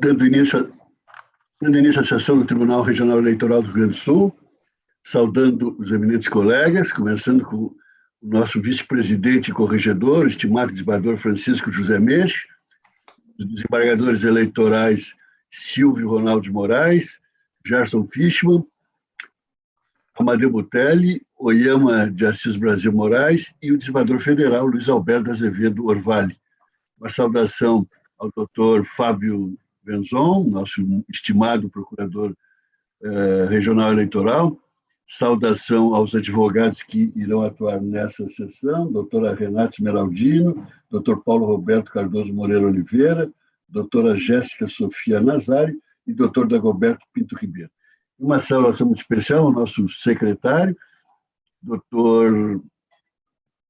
Dando início à sessão do Tribunal Regional Eleitoral do Rio Grande do Sul, saudando os eminentes colegas, começando com o nosso vice-presidente e corregedor, estimado desembargador Francisco José Meixe, os desembargadores eleitorais Silvio Ronaldo de Moraes, Gerson Fischmann, Amadeu Butelli, Oyama de Assis Brasil Moraes e o desembargador federal Luiz Alberto Azevedo Orvali. Uma saudação ao doutor Fábio Venzon, nosso estimado procurador regional eleitoral. Saudação aos advogados que irão atuar nessa sessão, doutora Renata Esmeraldino, doutor Paulo Roberto Cardoso Moreira Oliveira, doutora Jéssica Sofia Nazari e doutor Dagoberto Pinto Ribeiro. Uma saudação muito especial ao nosso secretário, doutor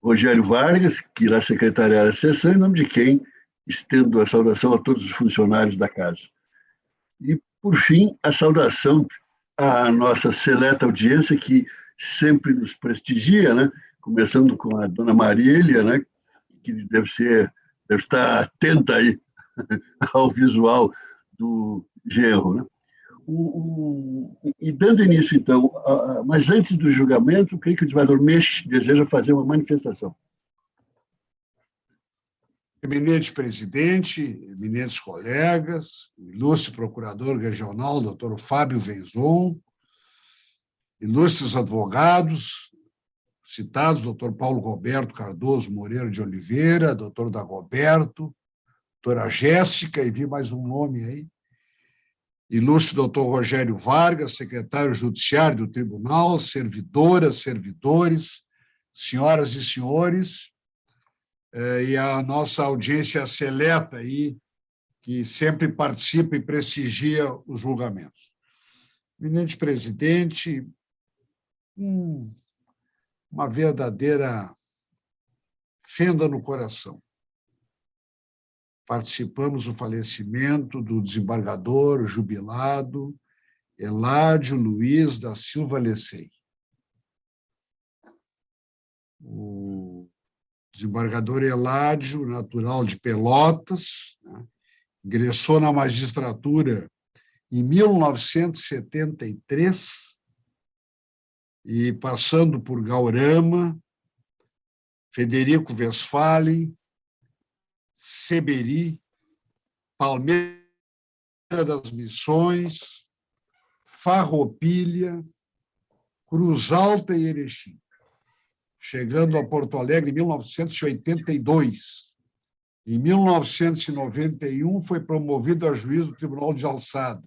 Rogério Vargas, que irá secretariar a sessão, em nome de quem estendo a saudação a todos os funcionários da casa. E, por fim, a saudação à nossa seleta audiência, que sempre nos prestigia, né? Começando com a dona Marília, né? Que deve estar atenta aí ao visual do genro, né? E dando início, então, mas antes do julgamento, creio que o desembargador Meixe deseja fazer uma manifestação. Eminente presidente, eminentes colegas, ilustre procurador regional, doutor Fábio Venzon, ilustres advogados, citados, doutor Paulo Roberto Cardoso Moreira de Oliveira, doutor Dagoberto, doutora Jéssica, e vi mais um nome aí, ilustre doutor Rogério Vargas, secretário judiciário do tribunal, servidoras, servidores, senhoras e senhores, e a nossa audiência seleta aí, que sempre participa e prestigia os julgamentos. Eminente presidente, uma verdadeira fenda no coração. Participamos do falecimento do desembargador jubilado Eládio Luiz da Silva Lecei. O desembargador Eládio, natural de Pelotas, né, ingressou na magistratura em 1973 e, passando por Gaurama, Frederico Westphalen, Seberi, Palmeira das Missões, Farroupilha, Cruz Alta e Erechim, chegando a Porto Alegre em 1982. Em 1991, foi promovido a juiz do Tribunal de Alçada.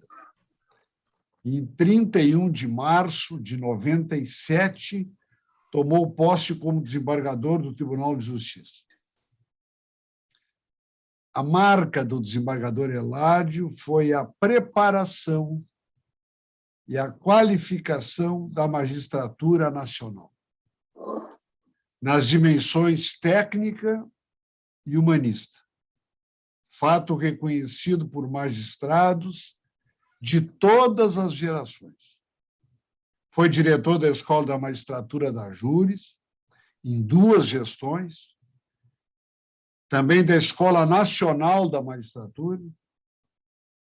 Em 31 de março de 97, tomou posse como desembargador do Tribunal de Justiça. A marca do desembargador Eládio foi a preparação e a qualificação da magistratura nacional, nas dimensões técnica e humanista, fato reconhecido por magistrados de todas as gerações. Foi diretor da Escola da Magistratura da Júris, em 2 gestões, também da Escola Nacional da Magistratura,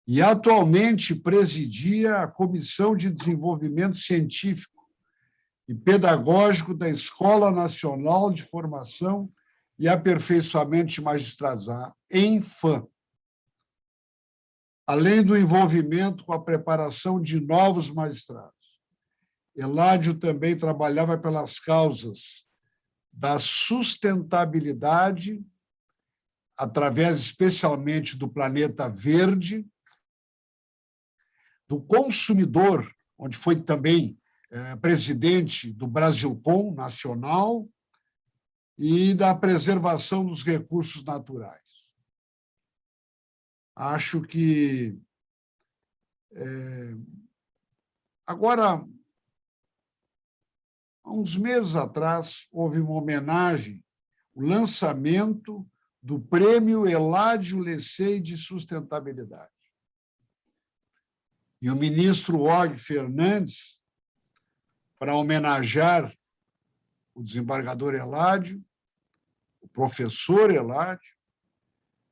e atualmente presidia a Comissão de Desenvolvimento Científico e Pedagógico da Escola Nacional de Formação e Aperfeiçoamento de Magistrados, a ENFAM, além do envolvimento com a preparação de novos magistrados. Eládio também trabalhava pelas causas da sustentabilidade, através especialmente do planeta verde, do consumidor, onde foi também presidente do Brasilcom Nacional, e da preservação dos recursos naturais. Acho que agora, há uns meses atrás, houve uma homenagem, o lançamento do Prêmio Eládio Lecei de Sustentabilidade. E o ministro Og Fernandes, para homenagear o desembargador Eládio, o professor Eládio,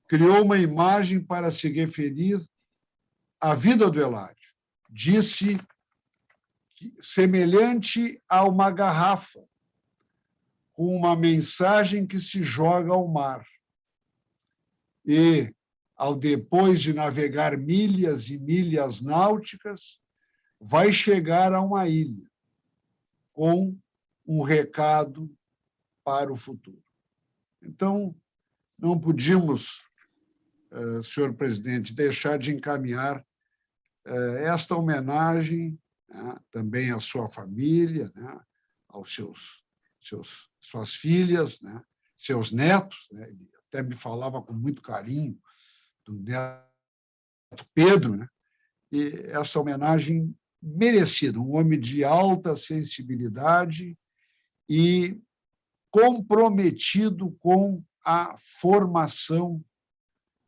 criou uma imagem para se referir à vida do Eládio. Disse que, semelhante a uma garrafa, com uma mensagem que se joga ao mar. E, depois de navegar milhas e milhas náuticas, vai chegar a uma ilha com um recado para o futuro. Então, não podíamos, senhor presidente, deixar de encaminhar esta homenagem, né, também à sua família, né, aos suas filhas, né, seus netos, né, ele até me falava com muito carinho do neto Pedro, né, e essa homenagem merecida, um homem de alta sensibilidade e comprometido com a formação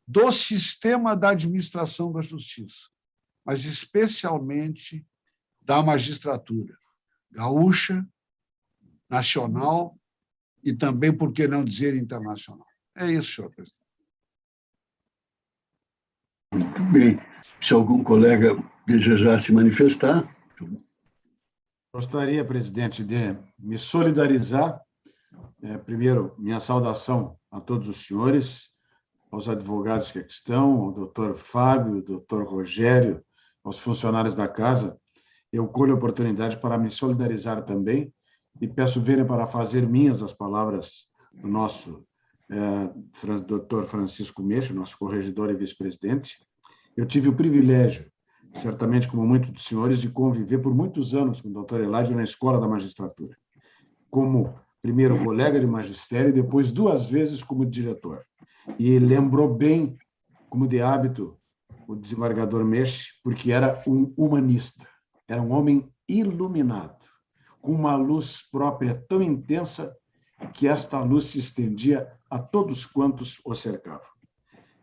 do sistema da administração da justiça, mas especialmente da magistratura gaúcha, nacional e também, por que não dizer, internacional. É isso, senhor presidente. Muito bem. Se algum colega desejar se manifestar. Gostaria, presidente, de me solidarizar. Primeiro, minha saudação a todos os senhores, aos advogados que aqui estão, ao doutor Fábio, ao doutor Rogério, aos funcionários da casa. Eu colho a oportunidade para me solidarizar também e peço verem para fazer minhas as palavras do nosso doutor Francisco Meixo, nosso corregedor e vice-presidente. Eu tive o privilégio, certamente como muitos dos senhores, de conviver por muitos anos com o doutor Eládio na Escola da Magistratura, como primeiro colega de magistério e depois 2 vezes como diretor. E lembrou bem, como de hábito, o desembargador Meixo, porque era um humanista, era um homem iluminado, com uma luz própria tão intensa que esta luz se estendia a todos quantos o cercavam.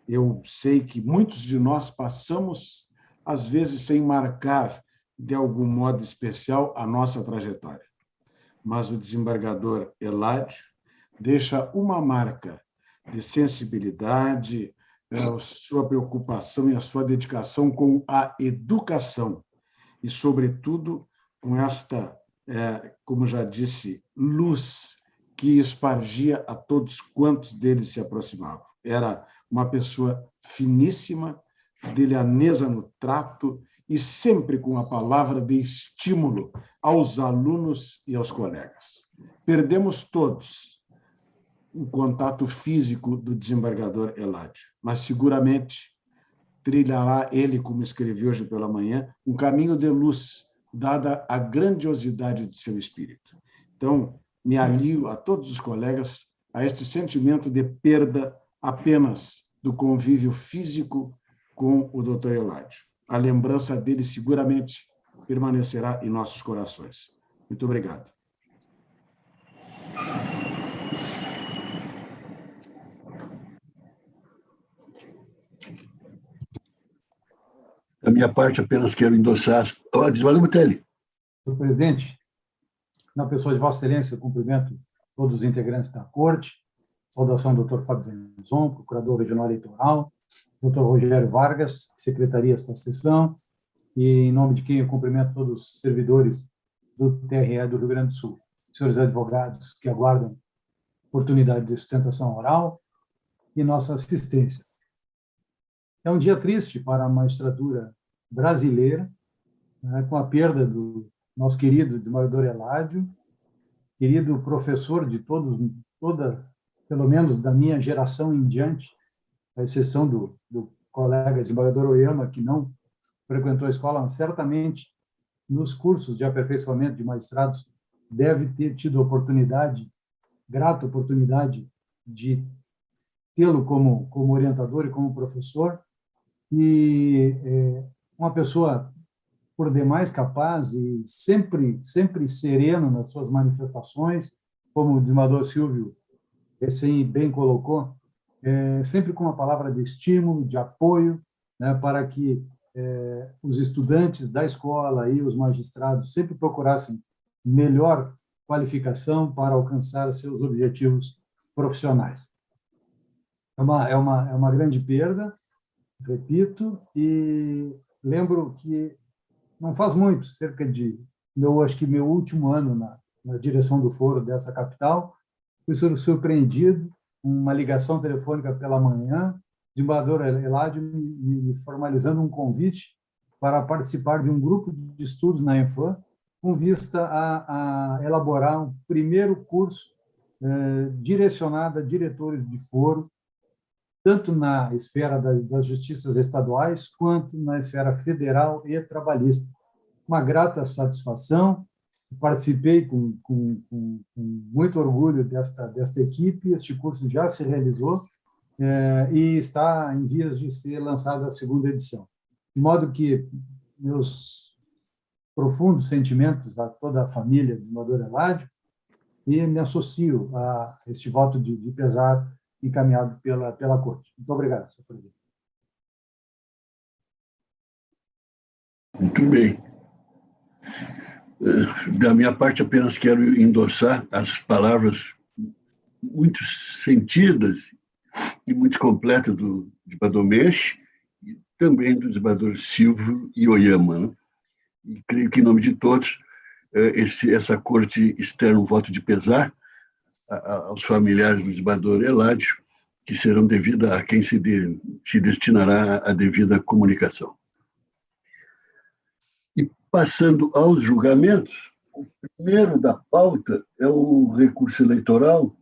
Eu sei que muitos de nós passamos, às vezes, sem marcar, de algum modo especial, a nossa trajetória. Mas o desembargador Eládio deixa uma marca de sensibilidade, a sua preocupação e a sua dedicação com a educação e, sobretudo, com esta, como já disse, luz que espargia a todos quantos deles se aproximavam. Era uma pessoa finíssima, delicadeza no trato e sempre com a palavra de estímulo aos alunos e aos colegas. Perdemos todos o contato físico do desembargador Eládio, mas seguramente trilhará ele, como escrevi hoje pela manhã, um caminho de luz, dada a grandiosidade de seu espírito. Então, me alio a todos os colegas a este sentimento de perda apenas do convívio físico com o doutor Eládio. A lembrança dele seguramente permanecerá em nossos corações. Muito obrigado. Da minha parte, apenas quero endossar. Desvaleu, Mutelli. Senhor presidente, na pessoa de Vossa Excelência, eu cumprimento todos os integrantes da Corte, saudação ao doutor Fábio Venzon, procurador regional eleitoral, doutor Rogério Vargas, secretaria desta sessão, e em nome de quem eu cumprimento todos os servidores do TRE do Rio Grande do Sul, senhores advogados que aguardam oportunidade de sustentação oral e nossa assistência. É um dia triste para a magistratura brasileira, né, com a perda do nosso querido desembargador Eládio, querido professor de pelo menos da minha geração em diante, à exceção do colega desembargador Oyama, que não frequentou a escola, mas certamente nos cursos de aperfeiçoamento de magistrados deve ter tido grata oportunidade de tê-lo como orientador e como professor, e uma pessoa por demais capaz e sempre sereno nas suas manifestações, como o desembargador Silvio bem colocou, sempre com uma palavra de estímulo, de apoio, né, para que os estudantes da escola e os magistrados sempre procurassem melhor qualificação para alcançar seus objetivos profissionais. é uma grande perda, repito, e lembro que não faz muito, cerca de, acho que meu último ano na direção do foro dessa capital, fui surpreendido com uma ligação telefônica pela manhã, o desembargador Eládio me formalizando um convite para participar de um grupo de estudos na ENFAM, com vista a elaborar um primeiro curso direcionado a diretores de foro, tanto na esfera das justiças estaduais, quanto na esfera federal e trabalhista. Uma grata satisfação, participei com muito orgulho desta equipe, este curso já se realizou e está em vias de ser lançada a segunda edição. De modo que meus profundos sentimentos a toda a família do desembargador Eládio, e me associo a este voto de pesar encaminhado pela Corte. Muito obrigado, senhor presidente. Muito bem. Da minha parte, apenas quero endossar as palavras muito sentidas e muito completas do desembargador Menche e também do desembargador Silvio Ioyama, né? E creio que, em nome de todos, essa Corte externa um voto de pesar aos familiares do desembargador Eládio, que serão devidas a quem se destinará a devida comunicação. E passando aos julgamentos, o primeiro da pauta é o recurso eleitoral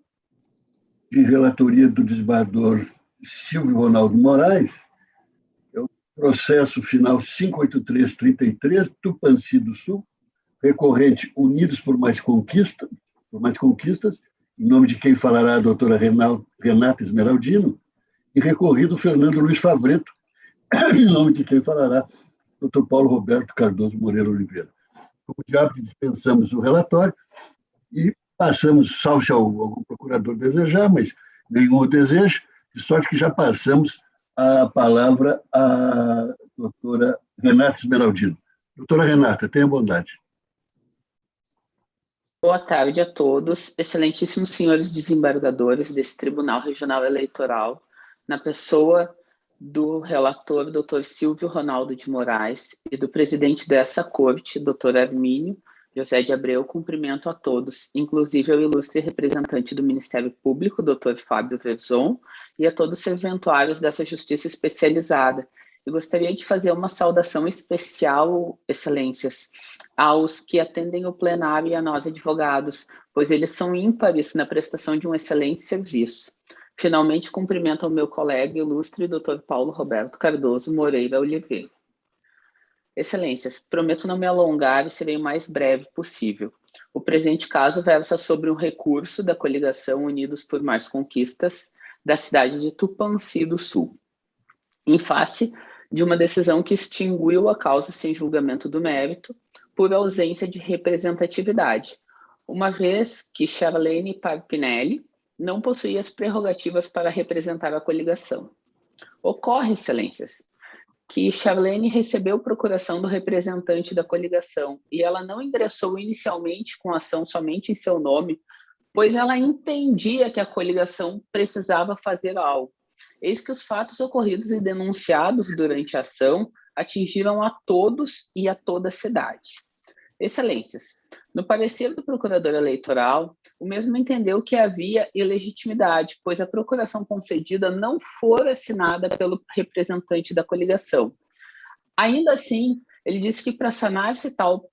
de relatoria do desembargador Silvio Ronaldo Moraes, é o processo final 58333, Tupanci do Sul, recorrente Unidos por Mais Conquistas, em nome de quem falará a doutora Renata Esmeraldino, e recorrido Fernando Luiz Favreto, em nome de quem falará o Dr. Paulo Roberto Cardoso Moreira Oliveira. Como de hábito, dispensamos o relatório e passamos, salvo se algum procurador desejar, mas nenhum o deseja, de sorte que já passamos a palavra à doutora Renata Esmeraldino. Doutora Renata, tenha bondade. Boa tarde a todos, excelentíssimos senhores desembargadores desse Tribunal Regional Eleitoral, na pessoa do relator, Dr. Silvio Ronaldo de Moraes, e do presidente dessa corte, Dr. Armínio José de Abreu. Cumprimento a todos, inclusive ao ilustre representante do Ministério Público, Dr. Fábio Verzon, e a todos os serventuários dessa justiça especializada. Eu gostaria de fazer uma saudação especial, excelências, aos que atendem o plenário e a nós advogados, pois eles são ímpares na prestação de um excelente serviço. Finalmente, cumprimento ao meu colega ilustre, Dr. Paulo Roberto Cardoso Moreira Oliveira. Excelências, prometo não me alongar e serei o mais breve possível. O presente caso versa sobre um recurso da coligação Unidos por Mais Conquistas da cidade de Tupanci do Sul, em face de uma decisão que extinguiu a causa sem julgamento do mérito por ausência de representatividade, uma vez que Charlene Parpinelli não possuía as prerrogativas para representar a coligação. Ocorre, excelências, que Charlene recebeu procuração do representante da coligação e ela não ingressou inicialmente com ação somente em seu nome, pois ela entendia que a coligação precisava fazer algo. Eis que os fatos ocorridos e denunciados durante a ação atingiram a todos e a toda a cidade. Excelências, no parecer do procurador eleitoral, o mesmo entendeu que havia ilegitimidade, pois a procuração concedida não fora assinada pelo representante da coligação. Ainda assim, ele disse que para sanar-se tal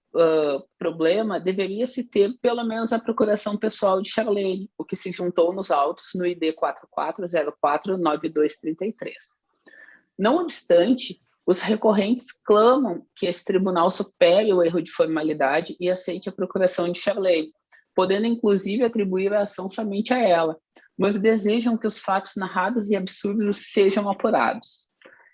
problema, deveria-se ter pelo menos a procuração pessoal de Charlene, o que se juntou nos autos no ID 44049233. Não obstante, os recorrentes clamam que esse tribunal supere o erro de formalidade e aceite a procuração de Charlene, podendo inclusive atribuir a ação somente a ela, mas desejam que os fatos narrados e absurdos sejam apurados.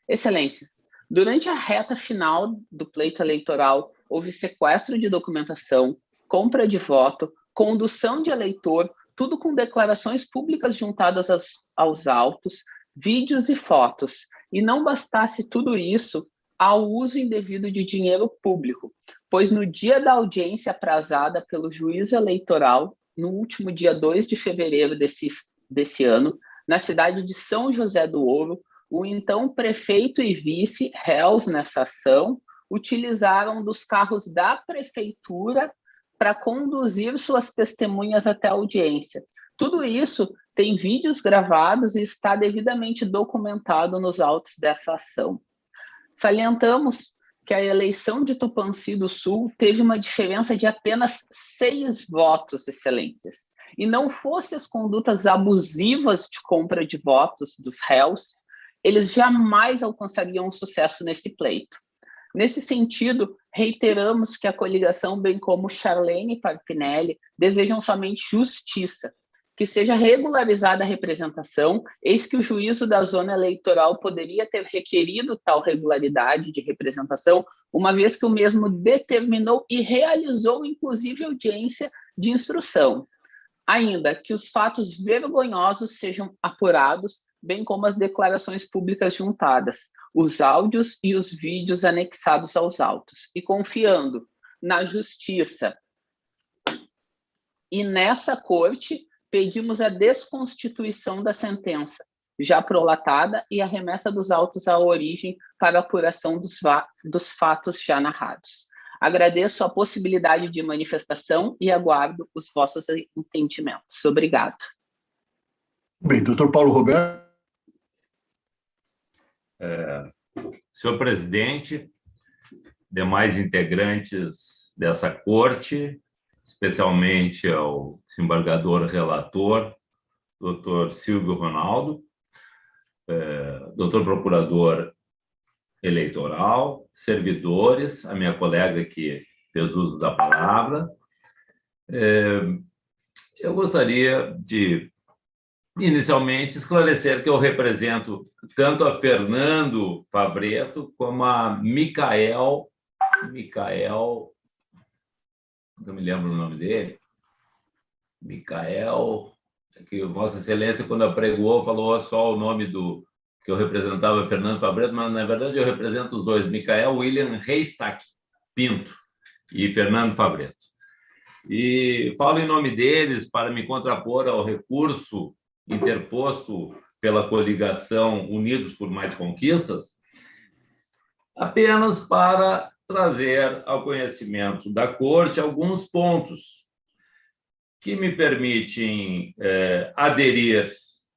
Excelências, durante a reta final do pleito eleitoral, houve sequestro de documentação, compra de voto, condução de eleitor, tudo com declarações públicas juntadas aos autos, vídeos e fotos. E não bastasse tudo isso, ao uso indevido de dinheiro público, pois no dia da audiência aprazada pelo juízo eleitoral, no último dia 2 de fevereiro desse ano, na cidade de São José do Ouro, o então prefeito e vice, réus nessa ação, utilizaram dos carros da prefeitura para conduzir suas testemunhas até a audiência. Tudo isso tem vídeos gravados e está devidamente documentado nos autos dessa ação. Salientamos que a eleição de Tupãssi do Sul teve uma diferença de apenas 6 votos, excelências. E não fossem as condutas abusivas de compra de votos dos réus, eles jamais alcançariam sucesso nesse pleito. Nesse sentido, reiteramos que a coligação, bem como Charlene Parpinelli, desejam somente justiça, que seja regularizada a representação, eis que o juízo da zona eleitoral poderia ter requerido tal regularidade de representação, uma vez que o mesmo determinou e realizou, inclusive, audiência de instrução. Ainda que os fatos vergonhosos sejam apurados, bem como as declarações públicas juntadas, os áudios e os vídeos anexados aos autos, e confiando na justiça e nessa corte, pedimos a desconstituição da sentença, já prolatada, e a remessa dos autos à origem para a apuração dos fatos já narrados. Agradeço a possibilidade de manifestação e aguardo os vossos entendimentos. Obrigado. Bem, doutor Paulo Roberto. Senhor presidente, demais integrantes dessa corte, especialmente ao desembargador relator, doutor Silvio Ronaldo, doutor procurador eleitoral, servidores, a minha colega que fez uso da palavra. Eu gostaria de, inicialmente, esclarecer que eu represento tanto a Fernando Fabreto como a Micael, não me lembro o nome dele, Micael, que Vossa Excelência, quando apregou, falou só o nome do que eu representava, Fernando Fabreto, mas, na verdade, eu represento os dois, Micael William Reistack Pinto e Fernando Fabreto. E falo em nome deles para me contrapor ao recurso interposto pela coligação Unidos por Mais Conquistas, apenas para trazer ao conhecimento da Corte alguns pontos que me permitem aderir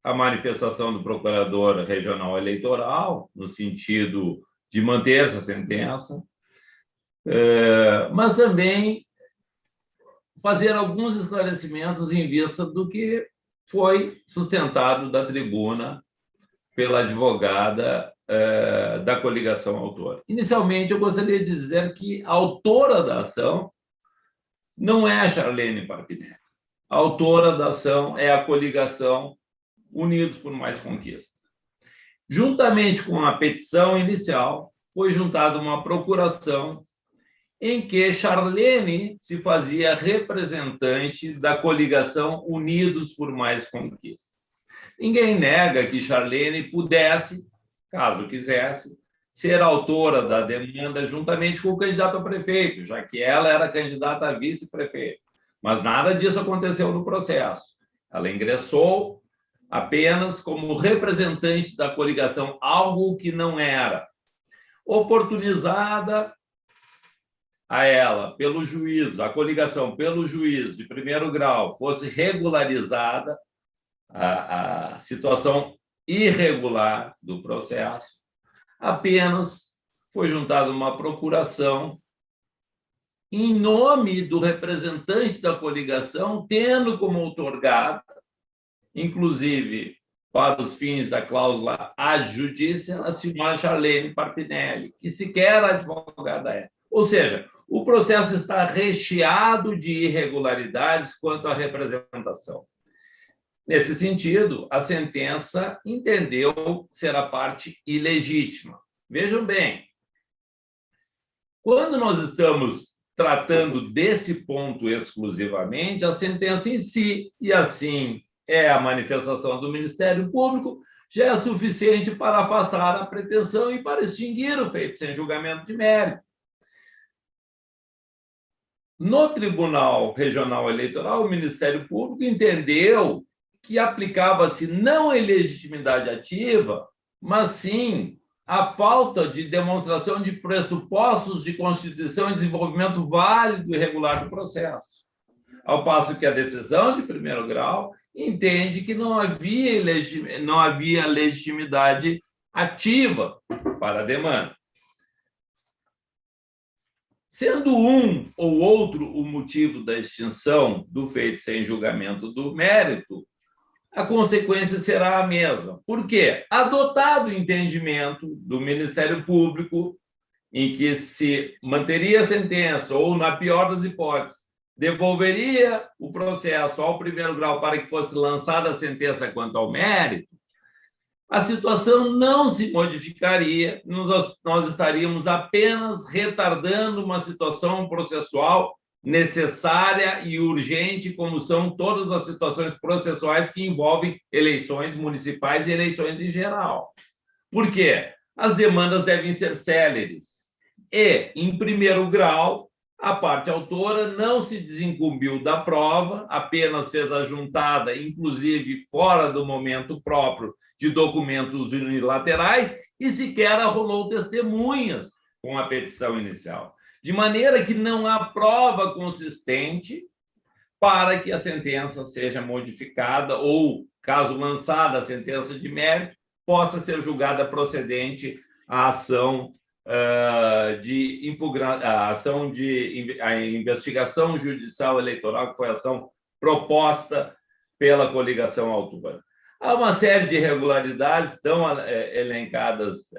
à manifestação do Procurador Regional Eleitoral, no sentido de manter essa sentença, mas também fazer alguns esclarecimentos em vista do que foi sustentado da tribuna pela advogada da coligação autora. Inicialmente, eu gostaria de dizer que a autora da ação não é a Charlene Parpinelli. A autora da ação é a coligação Unidos por Mais Conquista. Juntamente com a petição inicial, foi juntada uma procuração em que Charlene se fazia representante da coligação Unidos por Mais Conquista. Ninguém nega que Charlene pudesse, caso quisesse, ser autora da demanda juntamente com o candidato a prefeito, já que ela era candidata a vice-prefeito. Mas nada disso aconteceu no processo. Ela ingressou apenas como representante da coligação, algo que não era. Oportunizada a ela pelo juízo, a coligação pelo juízo de primeiro grau fosse regularizada a situação irregular do processo, apenas foi juntada uma procuração em nome do representante da coligação, tendo como outorgada, inclusive para os fins da cláusula adjudícia, a senhora Charlene Parpinelli, que sequer advogada é. Ou seja, o processo está recheado de irregularidades quanto à representação. Nesse sentido, a sentença entendeu ser a parte ilegítima. Vejam bem, quando nós estamos tratando desse ponto exclusivamente, a sentença em si, e assim é a manifestação do Ministério Público, já é suficiente para afastar a pretensão e para extinguir o feito sem julgamento de mérito. No Tribunal Regional Eleitoral, o Ministério Público entendeu que aplicava-se não a ilegitimidade ativa, mas sim a falta de demonstração de pressupostos de constituição e desenvolvimento válido e regular do processo. Ao passo que a decisão de primeiro grau entende que não havia legitimidade ativa para a demanda. Sendo um ou outro o motivo da extinção do feito sem julgamento do mérito, a consequência será a mesma. Por quê? Adotado o entendimento do Ministério Público, em que se manteria a sentença, ou, na pior das hipóteses, devolveria o processo ao primeiro grau para que fosse lançada a sentença quanto ao mérito, a situação não se modificaria, nós estaríamos apenas retardando uma situação processual necessária e urgente, como são todas as situações processuais que envolvem eleições municipais e eleições em geral. Por quê? As demandas devem ser céleres. E, em primeiro grau, a parte autora não se desincumbiu da prova, apenas fez a juntada, inclusive fora do momento próprio, de documentos unilaterais e sequer arrolou testemunhas com a petição inicial. De maneira que não há prova consistente para que a sentença seja modificada ou, caso lançada a sentença de mérito, possa ser julgada procedente a ação a investigação judicial eleitoral, que foi a ação proposta pela coligação autora. Há uma série de irregularidades, estão elencadas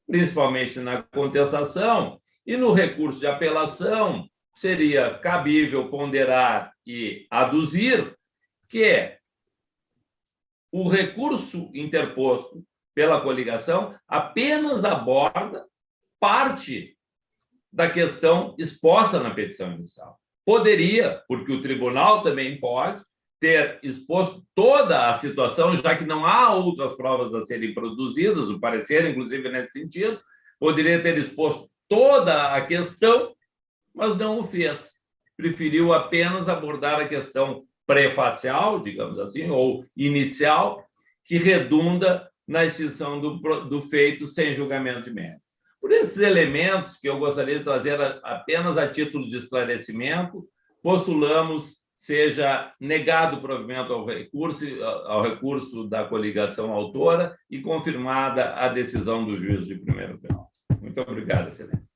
principalmente na contestação, e no recurso de apelação seria cabível ponderar e aduzir que o recurso interposto pela coligação apenas aborda parte da questão exposta na petição inicial. Poderia, porque o tribunal também pode, ter exposto toda a situação, já que não há outras provas a serem produzidas, o parecer, inclusive, nesse sentido, poderia ter exposto toda a questão, mas não o fez. Preferiu apenas abordar a questão prefacial, digamos assim, ou inicial, que redunda na extinção do feito sem julgamento de mérito. Por esses elementos que eu gostaria de trazer apenas a título de esclarecimento, postulamos seja negado o provimento ao recurso da coligação autora e confirmada a decisão do juízo de primeiro grau. Muito obrigado, Excelência.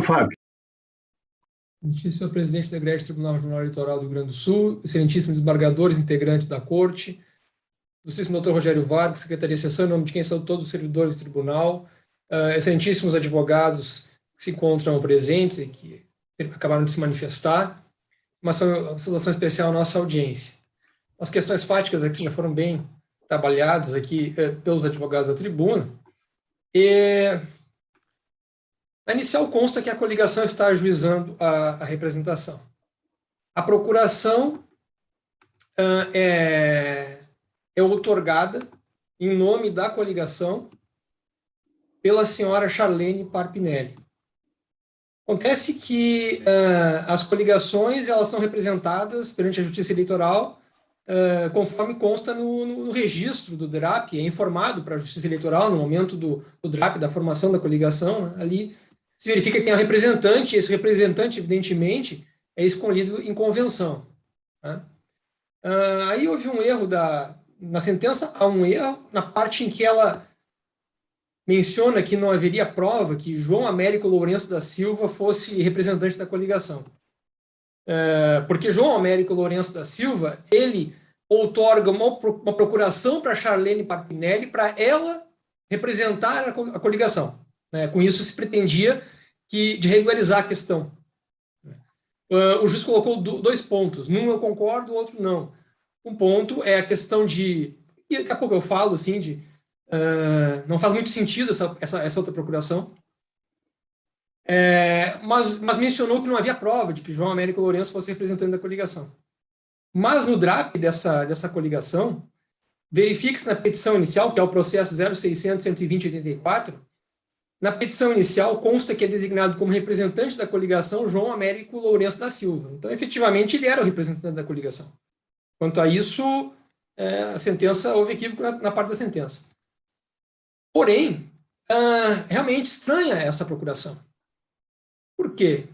Fábio. Excelentíssimo senhor presidente do Egrégio Tribunal Regional Eleitoral do Rio Grande do Sul, excelentíssimos desembargadores, integrantes da Corte, ilustríssimo doutor Rogério Vargas, Secretaria de Sessão, em nome de quem são todos os servidores do Tribunal, excelentíssimos advogados que se encontram presentes e que acabaram de se manifestar, uma saudação especial à nossa audiência. As questões fáticas aqui já foram bem trabalhadas aqui pelos advogados da tribuna. E na inicial consta que a coligação está ajuizando a representação. A procuração é outorgada em nome da coligação pela senhora Charlene Parpinelli. Acontece que as coligações elas são representadas perante a Justiça Eleitoral conforme consta no registro do DRAP, é informado para a Justiça Eleitoral no momento do DRAP, da formação da coligação, né? Ali se verifica quem é o representante, e esse representante, evidentemente, é escolhido em convenção. Né? Aí houve um erro na sentença, há um erro na parte em que ela menciona que não haveria prova que João Américo Lourenço da Silva fosse representante da coligação. Porque João Américo Lourenço da Silva, ele outorga uma procuração para Charlene Parpinelli para ela representar a coligação. Com isso se pretendia de regularizar a questão. O juiz colocou dois pontos. Num eu concordo, o outro não. Um ponto é a questão e daqui a pouco eu falo assim, não faz muito sentido essa outra procuração, mas mencionou que não havia prova de que João Américo Lourenço fosse representante da coligação. Mas no DRAP dessa coligação, verifique-se na petição inicial, que é o processo 0600-120-84, na petição inicial consta que é designado como representante da coligação João Américo Lourenço da Silva. Então, efetivamente, ele era o representante da coligação. Quanto a isso, a sentença, houve equívoco na parte da sentença. Porém, realmente estranha essa procuração. Por quê?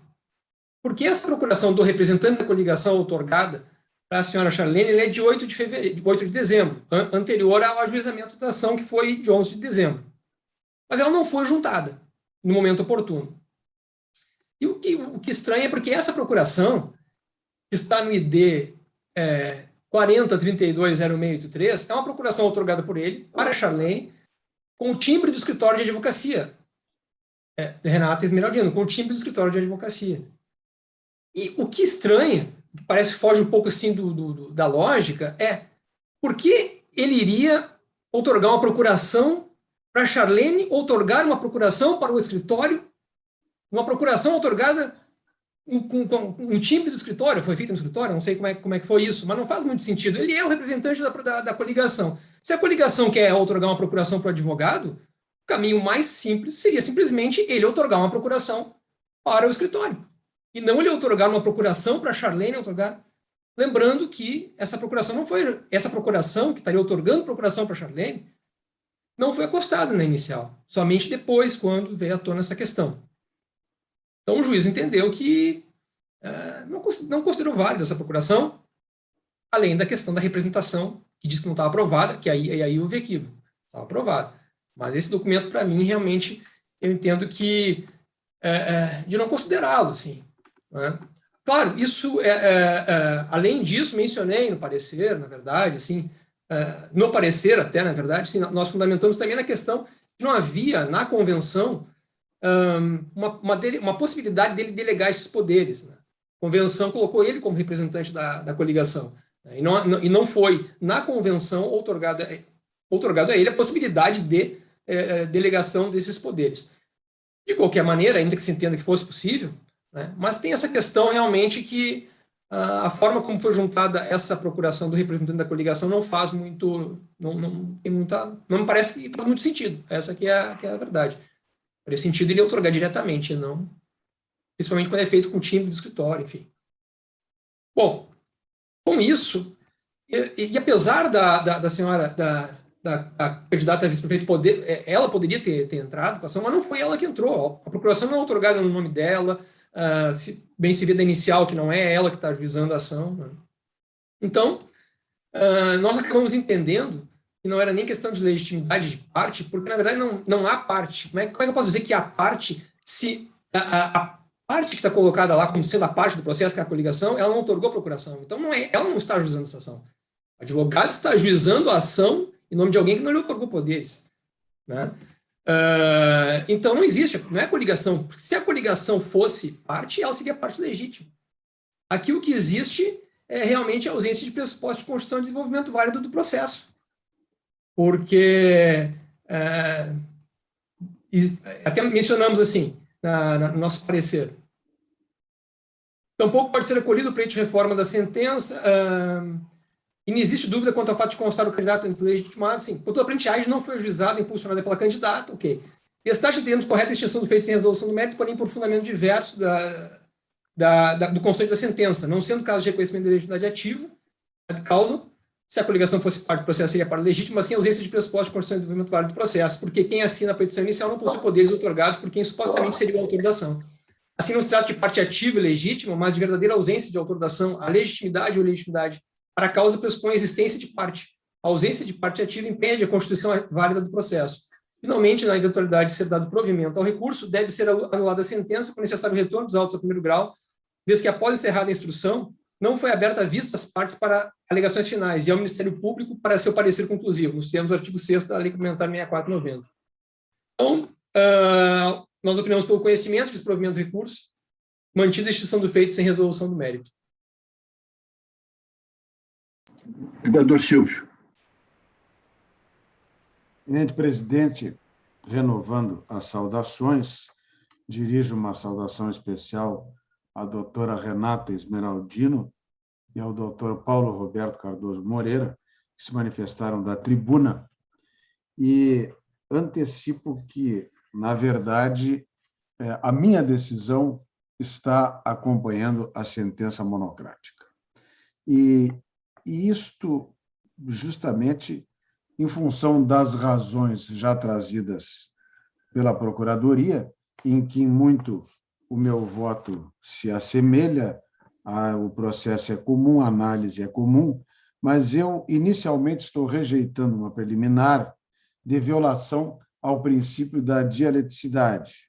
Porque essa procuração do representante da coligação outorgada para a senhora Charlene é de 8 de dezembro, anterior ao ajuizamento da ação, que foi de 11 de dezembro. Mas ela não foi juntada no momento oportuno. E o que estranha é porque essa procuração, que está no ID 40320683, é uma procuração outorgada por ele para a Charlene, com o timbre do escritório de advocacia. Renata Esmeraldino, com o timbre do escritório de advocacia. E o que estranha, que parece que foge um pouco assim da lógica, é por que ele iria outorgar uma procuração para Charlene, outorgar uma procuração para o escritório, uma procuração outorgada com um timbre do escritório, foi feita no escritório, não sei como é que foi isso, mas não faz muito sentido. Ele é o representante da coligação. Se a coligação quer outorgar uma procuração para o advogado, o caminho mais simples seria simplesmente ele outorgar uma procuração para o escritório. E não ele outorgar uma procuração para a Charlene outorgar. Lembrando que essa procuração não foi... Essa procuração, que estaria outorgando procuração para a Charlene, não foi acostada na inicial. Somente depois, quando veio à tona essa questão. Então, o juiz entendeu que não considerou válida essa procuração, além da questão da representação, que diz que não estava aprovada, que aí houve equívoco. Estava aprovada. Mas esse documento, para mim, realmente, eu entendo que de não considerá-lo, assim. Né? Claro, isso, além disso, mencionei no parecer, na verdade, assim, no parecer até, na verdade, assim, nós fundamentamos também na questão que não havia, na convenção, uma possibilidade dele delegar esses poderes. Né? A convenção colocou ele como representante da coligação. Né? E não foi, na convenção, outorgado a ele a possibilidade de delegação desses poderes. De qualquer maneira, ainda que se entenda que fosse possível, né? Mas tem essa questão realmente que a forma como foi juntada essa procuração do representante da coligação não faz muito, não me parece que faz muito sentido. Essa que é a verdade. Faria sentido ele outorgar diretamente, não, principalmente quando é feito com o timbre do escritório, enfim. Bom, com isso, e apesar da senhora, da candidata a vice-prefeito ela poderia ter entrado com a ação, mas não foi ela que entrou. A procuração não é outorgada no nome dela, bem se vê da inicial, que não é ela que está ajuizando a ação. Né? Então, nós acabamos entendendo que não era nem questão de legitimidade de parte, porque, na verdade, não há parte. Como é que eu posso dizer que há parte se a parte que está colocada lá como sendo a parte do processo, que é a coligação, ela não outorgou a procuração. Então, ela não está ajuizando essa ação. O advogado está ajuizando a ação em nome de alguém que não lhe outorgou poderes. Né? Então, não existe, não é coligação. Porque se a coligação fosse parte, ela seria parte legítima. Aqui o que existe é realmente a ausência de pressuposto de construção e desenvolvimento válido do processo. Porque, até mencionamos assim, no nosso parecer, tampouco pode ser acolhido o pleito de reforma da sentença, e não existe dúvida quanto ao fato de constar o candidato legitimado, sim. Contudo, a prentiagem não foi ajuizada, impulsionada pela candidata, ok. Estágio de termos correta extinção do feito sem resolução do mérito, porém por fundamento diverso do conceito da sentença, não sendo caso de reconhecimento da legitimidade ativa, de causa, se a coligação fosse parte do processo, seria parte legítima, assim, ausência de pressuposto de construção e desenvolvimento válido do processo, porque quem assina a petição inicial não possui poderes outorgados por quem supostamente seria o autor da ação. Assim, não se trata de parte ativa e legítima, mas de verdadeira ausência de autor da ação. A legitimidade ou legitimidade para a causa pressupõe a existência de parte. A ausência de parte ativa impede a constituição válida do processo. Finalmente, na eventualidade de ser dado provimento ao recurso, deve ser anulada a sentença com necessário retorno dos autos ao primeiro grau, vez que, após encerrada a instrução, não foi aberta a vista às partes para alegações finais e ao Ministério Público para seu parecer conclusivo, nos termos do artigo 6º da Lei Complementar 64/90. Então, nós opinamos pelo conhecimento de desprovimento do recurso, mantida a extinção do feito sem resolução do mérito. Vereador Silvio. Eminente presidente, renovando as saudações, dirijo uma saudação especial à doutora Renata Esmeraldino e ao doutor Paulo Roberto Cardoso Moreira, que se manifestaram da tribuna, e antecipo que, na verdade, a minha decisão está acompanhando a sentença monocrática. E E isto justamente em função das razões já trazidas pela Procuradoria, em que muito o meu voto se assemelha, o processo é comum, a análise é comum, mas eu inicialmente estou rejeitando uma preliminar de violação ao princípio da dialeticidade,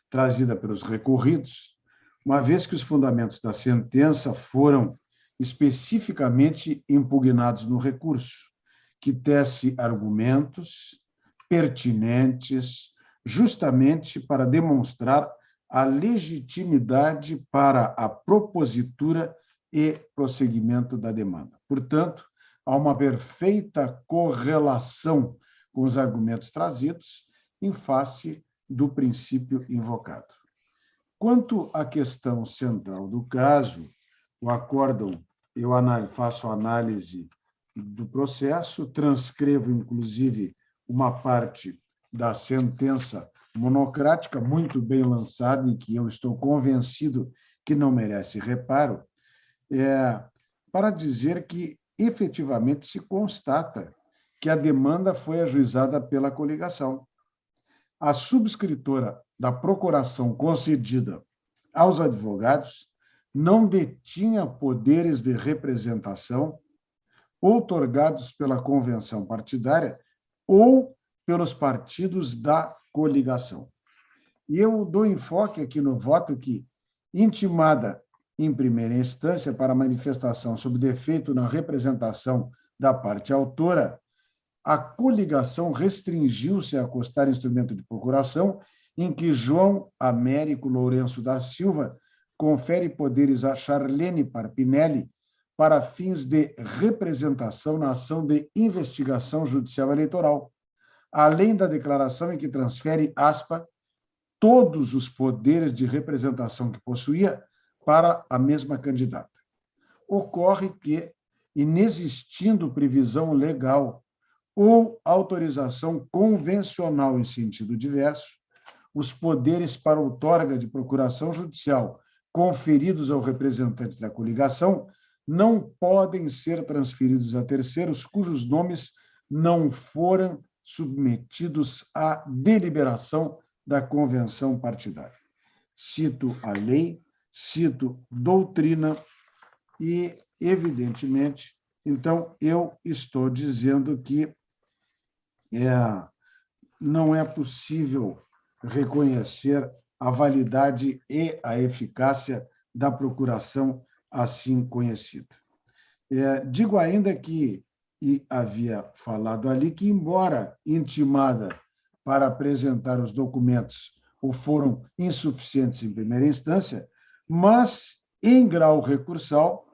trazida pelos recorridos, uma vez que os fundamentos da sentença foram especificamente impugnados no recurso, que tece argumentos pertinentes justamente para demonstrar a legitimidade para a propositura e prosseguimento da demanda. Portanto, há uma perfeita correlação com os argumentos trazidos em face do princípio invocado. Quanto à questão central do caso, o acórdão, eu faço análise do processo, transcrevo, inclusive, uma parte da sentença monocrática, muito bem lançada, em que eu estou convencido que não merece reparo, para dizer que, efetivamente, se constata que a demanda foi ajuizada pela coligação. A subscritora da procuração concedida aos advogados não detinha poderes de representação outorgados pela convenção partidária ou pelos partidos da coligação. E eu dou enfoque aqui no voto que, intimada em primeira instância para manifestação sobre defeito na representação da parte autora, a coligação restringiu-se a acostar instrumento de procuração em que João Américo Lourenço da Silva confere poderes a Charlene Parpinelli para fins de representação na ação de investigação judicial eleitoral, além da declaração em que transfere, aspa, todos os poderes de representação que possuía para a mesma candidata. Ocorre que, inexistindo previsão legal ou autorização convencional em sentido diverso, os poderes para outorga de procuração judicial conferidos ao representante da coligação não podem ser transferidos a terceiros cujos nomes não foram submetidos à deliberação da convenção partidária. Cito a lei, cito doutrina e, evidentemente, então, eu estou dizendo que não é possível reconhecer a validade e a eficácia da procuração assim conhecida. Digo ainda que, e havia falado ali, que, embora intimada para apresentar os documentos ou foram insuficientes em primeira instância, mas, em grau recursal,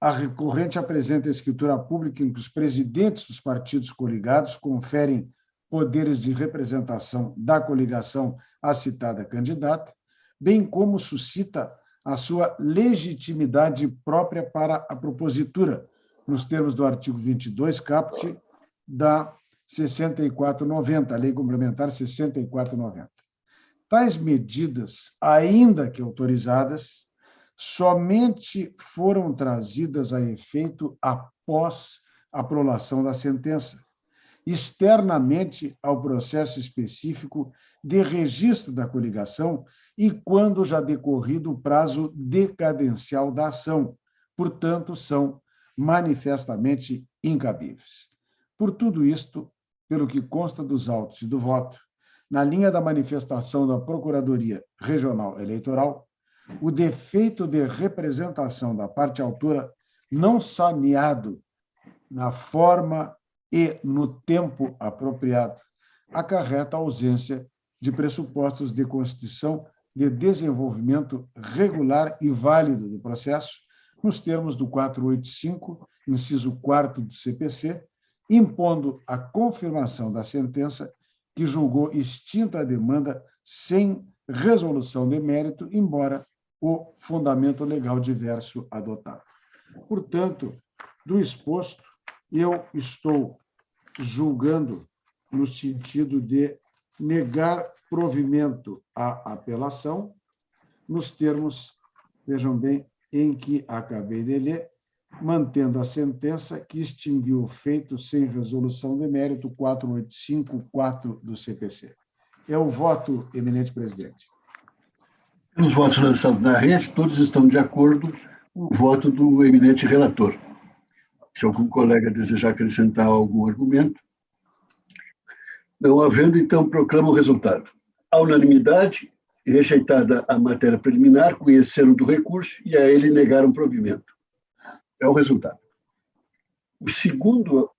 a recorrente apresenta a escritura pública em que os presidentes dos partidos coligados conferem poderes de representação da coligação à citada candidata, bem como suscita a sua legitimidade própria para a propositura, nos termos do artigo 22, caput da 6490, a Lei Complementar 6490. Tais medidas, ainda que autorizadas, somente foram trazidas a efeito após a prolação da sentença, externamente ao processo específico de registro da coligação e quando já decorrido o prazo decadencial da ação, portanto, são manifestamente incabíveis. Por tudo isto, pelo que consta dos autos e do voto, na linha da manifestação da Procuradoria Regional Eleitoral, o defeito de representação da parte autora não saneado na forma e no tempo apropriado acarreta a ausência de pressupostos de constituição de desenvolvimento regular e válido do processo, nos termos do 485, inciso 4º do CPC, impondo a confirmação da sentença que julgou extinta a demanda sem resolução de mérito, embora o fundamento legal diverso adotado. Portanto, do exposto, eu estou julgando no sentido de negar provimento à apelação, nos termos, vejam bem, em que acabei de ler, mantendo a sentença que extinguiu o feito sem resolução de mérito 4854 do CPC. É o voto, eminente presidente. Pelos votos lançados na rede, todos estão de acordo com o voto do eminente relator. Se algum colega desejar acrescentar algum argumento. Não havendo, então, proclamo o resultado. À unanimidade, rejeitada a matéria preliminar, conheceram do recurso e a ele negaram provimento. É o resultado. O segundo,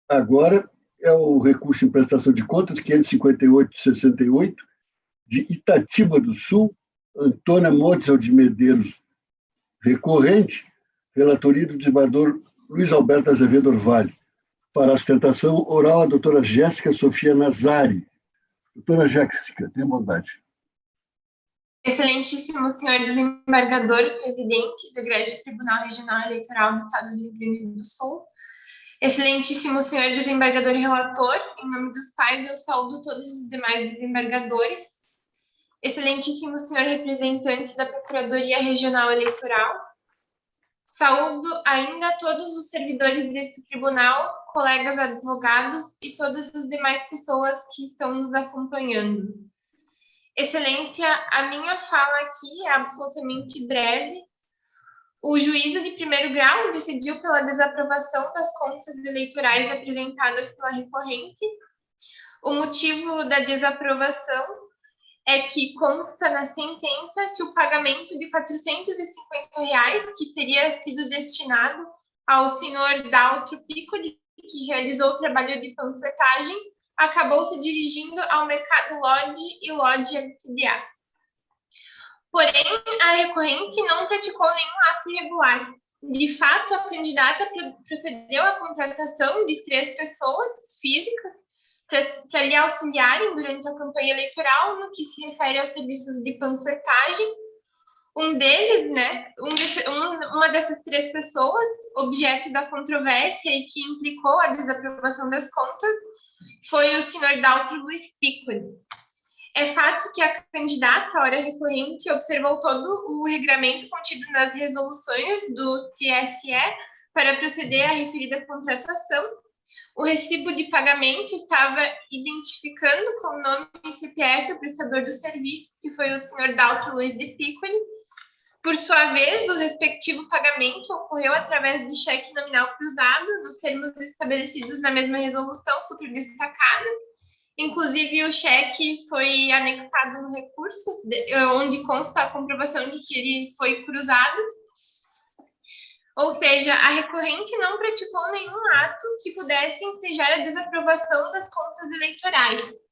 agora, é o recurso em prestação de contas 558/68, de Itatiba do Sul, Antônia Motzel de Medeiros, recorrente, relatoria do desembargador Luiz Alberto Azevedo Orvalho, para a sustentação oral à doutora Jéssica Sofia Nazari. Doutora Jéssica, tenha bondade. Excelentíssimo senhor desembargador, presidente do Egresso Tribunal Regional Eleitoral do Estado do Rio Grande do Sul, excelentíssimo senhor desembargador e relator, em nome dos quais eu saúdo todos os demais desembargadores, excelentíssimo senhor representante da Procuradoria Regional Eleitoral, saúdo ainda todos os servidores deste tribunal, colegas advogados e todas as demais pessoas que estão nos acompanhando. Excelência, a minha fala aqui é absolutamente breve. O juízo de primeiro grau decidiu pela desaprovação das contas eleitorais apresentadas pela recorrente. O motivo da desaprovação é que consta na sentença que o pagamento de R$ 450, que teria sido destinado ao senhor Daltro Piccoli, que realizou o trabalho de panfletagem, acabou se dirigindo ao mercado Lodge e Lodge LTDA. Porém, a recorrente não praticou nenhum ato irregular. De fato, a candidata procedeu à contratação de 3 pessoas físicas para lhe auxiliarem durante a campanha eleitoral no que se refere aos serviços de panfletagem. Um deles, uma dessas 3 pessoas, objeto da controvérsia e que implicou a desaprovação das contas, foi o senhor Daltro Luiz Piccoli. É fato que a candidata, ora recorrente, observou todo o regramento contido nas resoluções do TSE para proceder à referida contratação. O recibo de pagamento estava identificando com o nome e CPF o prestador do serviço, que foi o senhor Daltro Luiz de Piccoli. Por sua vez, o respectivo pagamento ocorreu através de cheque nominal cruzado, nos termos estabelecidos na mesma resolução super destacada. Inclusive, o cheque foi anexado no recurso, onde consta a comprovação de que ele foi cruzado. Ou seja, a recorrente não praticou nenhum ato que pudesse ensejar a desaprovação das contas eleitorais.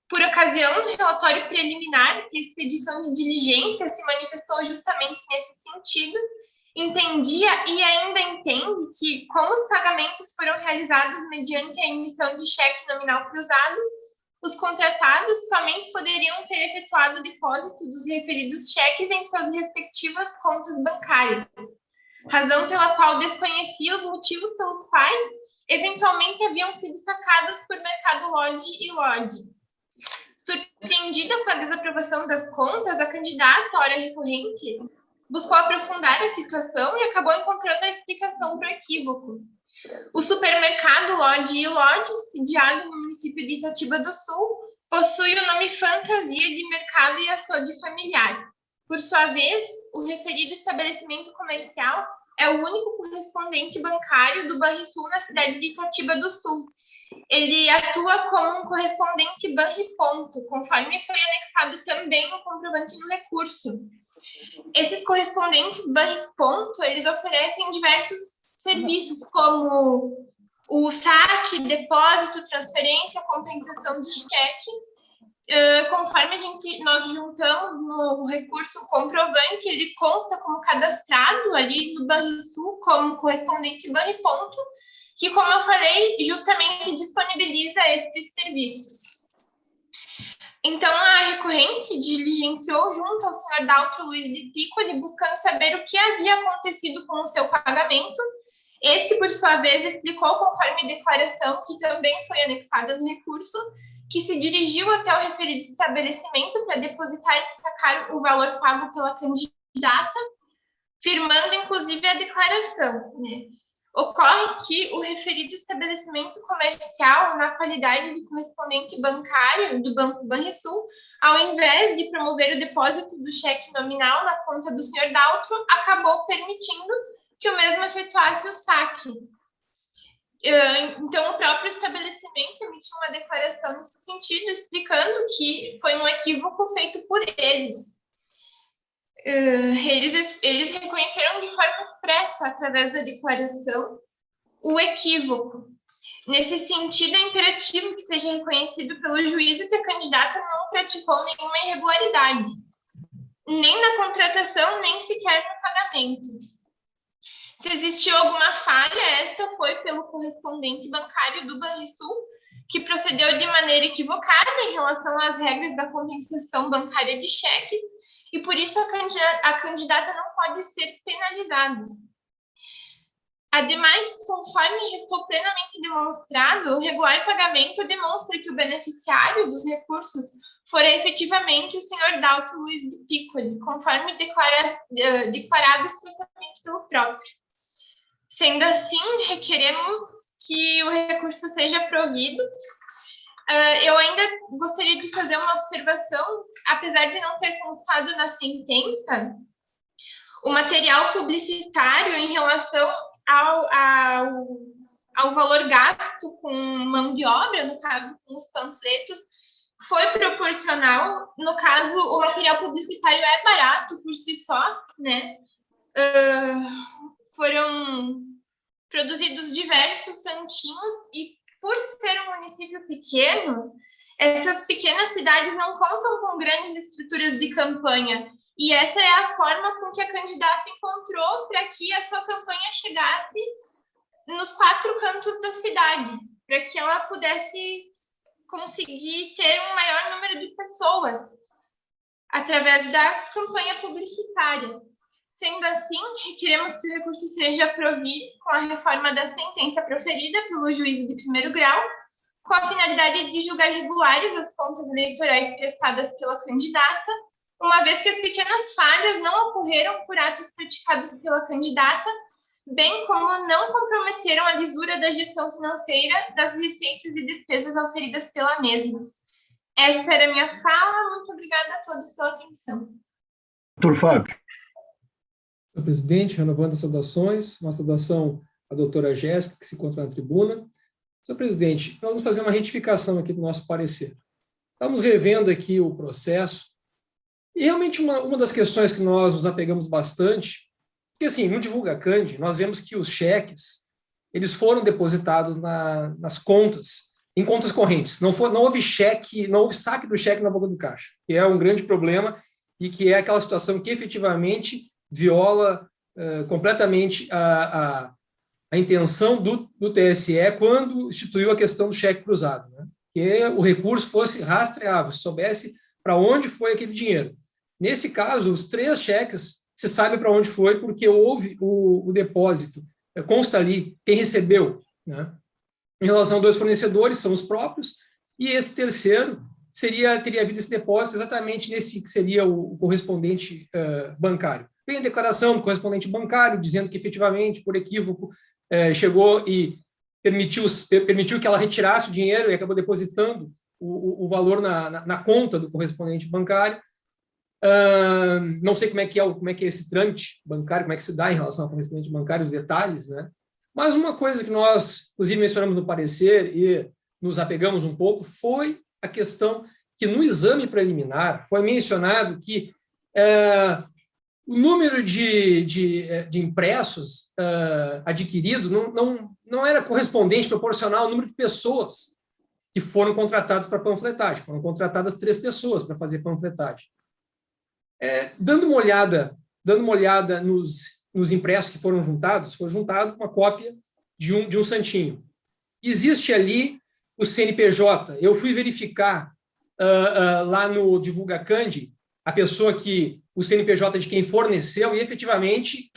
Por ocasião do relatório preliminar, que a expedição de diligência se manifestou justamente nesse sentido, entendia e ainda entende que, como os pagamentos foram realizados mediante a emissão de cheque nominal cruzado, os contratados somente poderiam ter efetuado o depósito dos referidos cheques em suas respectivas contas bancárias, razão pela qual desconhecia os motivos pelos quais eventualmente haviam sido sacados por mercado Lodge e Lodge. Surpreendida com a desaprovação das contas, a candidata, ora recorrente, buscou aprofundar a situação e acabou encontrando a explicação para o equívoco. O supermercado Lodge e Lodge, sediado no município de Itatiba do Sul, possui o nome fantasia de mercado e açougue familiar. Por sua vez, o referido estabelecimento comercial é o único correspondente bancário do Banrisul na cidade de Itatiba do Sul. Ele atua como um correspondente Banriponto, conforme foi anexado também no comprovante no recurso. Esses correspondentes Banriponto, eles oferecem diversos serviços, como o saque, depósito, transferência, compensação de cheque. Conforme nós juntamos no recurso comprovante, ele consta como cadastrado ali no Banrisul como correspondente Banriponto, que, como eu falei, justamente disponibiliza estes serviços. Então, a recorrente diligenciou junto ao senhor Daltro Luiz de Piccoli, buscando saber o que havia acontecido com o seu pagamento. Este, por sua vez, explicou, conforme declaração que também foi anexada no recurso, que se dirigiu até o referido estabelecimento para depositar e sacar o valor pago pela candidata, firmando inclusive a declaração, né? Ocorre que o referido estabelecimento comercial, na qualidade de correspondente bancário do Banco Banrisul, ao invés de promover o depósito do cheque nominal na conta do Sr. Daltro, acabou permitindo que o mesmo efetuasse o saque. Então, o próprio estabelecimento emitiu uma declaração nesse sentido, explicando que foi um equívoco feito por eles. Eles reconheceram de forma expressa, através da declaração, o equívoco. Nesse sentido, é imperativo que seja reconhecido pelo juízo que a candidata não praticou nenhuma irregularidade, nem na contratação, nem sequer no pagamento. Se existiu alguma falha, esta foi pelo correspondente bancário do Banrisul, que procedeu de maneira equivocada em relação às regras da compensação bancária de cheques, e por isso a candidata não pode ser penalizada. Ademais, conforme restou plenamente demonstrado, o regular pagamento demonstra que o beneficiário dos recursos fora efetivamente o Sr. Daltro Luiz de Piccoli, conforme declarado expressamente pelo próprio. Sendo assim, requeremos que o recurso seja provido. Eu ainda gostaria de fazer uma observação, apesar de não ter constado na sentença, o material publicitário em relação ao valor gasto com mão de obra, no caso, com os panfletos, foi proporcional. No caso, o material publicitário é barato por si só, né? Foram produzidos diversos santinhos e, por ser um município pequeno, essas pequenas cidades não contam com grandes estruturas de campanha. E essa é a forma com que a candidata encontrou para que a sua campanha chegasse nos 4 cantos da cidade, para que ela pudesse conseguir ter um maior número de pessoas através da campanha publicitária. Sendo assim, requeremos que o recurso seja provido com a reforma da sentença proferida pelo juízo de primeiro grau, com a finalidade de julgar regulares as contas eleitorais prestadas pela candidata, uma vez que as pequenas falhas não ocorreram por atos praticados pela candidata, bem como não comprometeram a lisura da gestão financeira das receitas e despesas auferidas pela mesma. Esta era a minha fala. Muito obrigada a todos pela atenção. Doutor Fábio. Senhor presidente, renovando as saudações, uma saudação à doutora Jéssica, que se encontra na tribuna. Senhor presidente, nós vamos fazer uma retificação aqui do nosso parecer. Estamos revendo aqui o processo, e realmente uma das questões que nós nos apegamos bastante, porque assim, no Divulga Candi, nós vemos que os cheques, eles foram depositados nas contas, em contas correntes. Não houve cheque, não houve saque do cheque na boca do caixa, que é um grande problema e que é aquela situação que efetivamente viola completamente a intenção do TSE quando instituiu a questão do cheque cruzado, né? Que o recurso fosse rastreável, se soubesse para onde foi aquele dinheiro. Nesse caso, os 3 cheques se sabe para onde foi, porque houve o depósito, consta ali quem recebeu, né? Em relação a 2 fornecedores, são os próprios, e esse terceiro teria havido esse depósito exatamente nesse que seria o correspondente bancário. Vem a declaração do correspondente bancário, dizendo que efetivamente, por equívoco, chegou e permitiu que ela retirasse o dinheiro e acabou depositando o valor na conta do correspondente bancário. Não sei como é que é esse trâmite bancário, como é que se dá em relação ao correspondente bancário, os detalhes, né? Mas uma coisa que nós, inclusive, mencionamos no parecer e nos apegamos um pouco foi a questão que no exame preliminar foi mencionado que o número de impressos adquiridos não era correspondente, proporcional ao número de pessoas que foram contratadas para panfletagem. Foram contratadas 3 pessoas para fazer panfletagem. Dando uma olhada nos impressos que foram juntados, foi juntado uma cópia de um santinho. Existe ali o CNPJ. Eu fui verificar lá no Divulga Candi a pessoa o CNPJ de quem forneceu, e efetivamente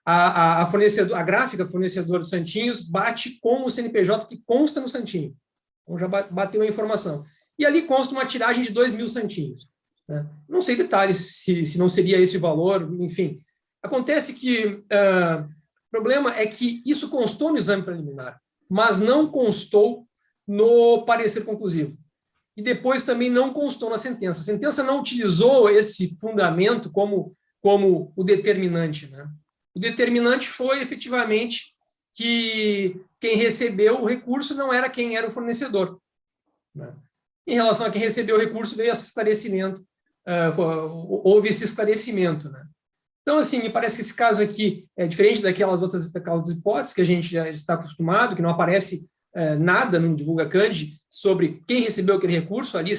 a gráfica fornecedor de santinhos bate com o CNPJ que consta no santinho. Então já bateu a informação. E ali consta uma tiragem de 2.000 santinhos. Né? Não sei detalhes se não seria esse o valor, enfim, Acontece que o problema é que isso constou no exame preliminar, mas não constou no parecer conclusivo. E depois também não constou na sentença. A sentença não utilizou esse fundamento como o determinante, né? O determinante foi, efetivamente, que quem recebeu o recurso não era quem era o fornecedor, né? Em relação a quem recebeu o recurso, veio esse esclarecimento, houve esse esclarecimento, né? Então, assim, me parece que esse caso aqui é diferente daquelas outras hipóteses que a gente já está acostumado, que não aparece nada no Divulga Cand sobre quem recebeu aquele recurso, ali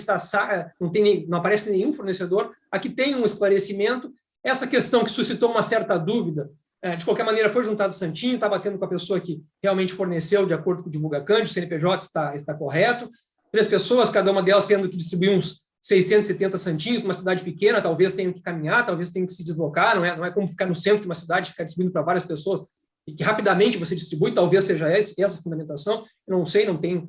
não aparece nenhum fornecedor, aqui tem um esclarecimento. Essa questão que suscitou uma certa dúvida, de qualquer maneira, foi juntado o santinho, está batendo com a pessoa que realmente forneceu, de acordo com o Divulga Cand, o CNPJ está correto. 3 pessoas, cada uma delas tendo que distribuir uns 670 santinhos, uma cidade pequena, talvez tenham que caminhar, talvez tenham que se deslocar, não é como ficar no centro de uma cidade, ficar distribuindo para várias pessoas, e que rapidamente você distribui, talvez seja essa a fundamentação, eu não sei, não tenho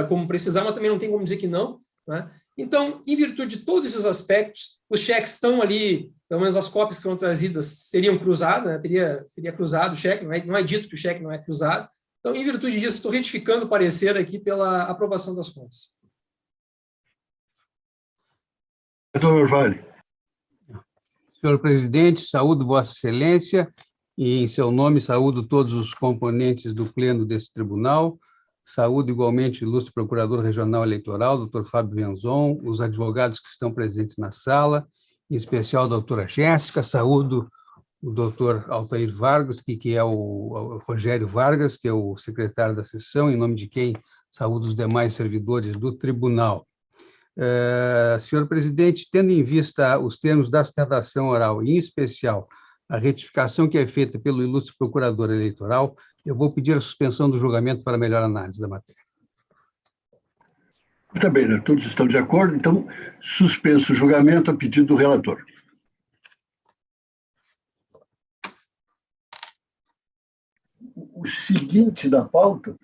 como precisar, mas também não tem como dizer que não, né? Então, em virtude de todos esses aspectos, os cheques estão ali, pelo menos as cópias que foram trazidas seriam cruzadas, né? Seria cruzado o cheque, não é dito que o cheque não é cruzado. Então, em virtude disso, estou retificando o parecer aqui pela aprovação das contas. Doutor Vale. Senhor presidente, saúdo Vossa Excelência e, em seu nome, saúdo todos os componentes do pleno desse tribunal. Saúdo igualmente o ilustre procurador regional eleitoral, doutor Fábio Venzon, os advogados que estão presentes na sala, em especial a doutora Jéssica. Saúdo o doutor Altair Vargas, que é o Rogério Vargas, que é o secretário da sessão, em nome de quem saúdo os demais servidores do tribunal. Senhor presidente, tendo em vista os termos da sustentação oral, e em especial a retificação que é feita pelo ilustre procurador eleitoral, eu vou pedir a suspensão do julgamento para melhor análise da matéria. Muito bem, né? Todos estão de acordo, então suspenso o julgamento a pedido do relator. O seguinte da pauta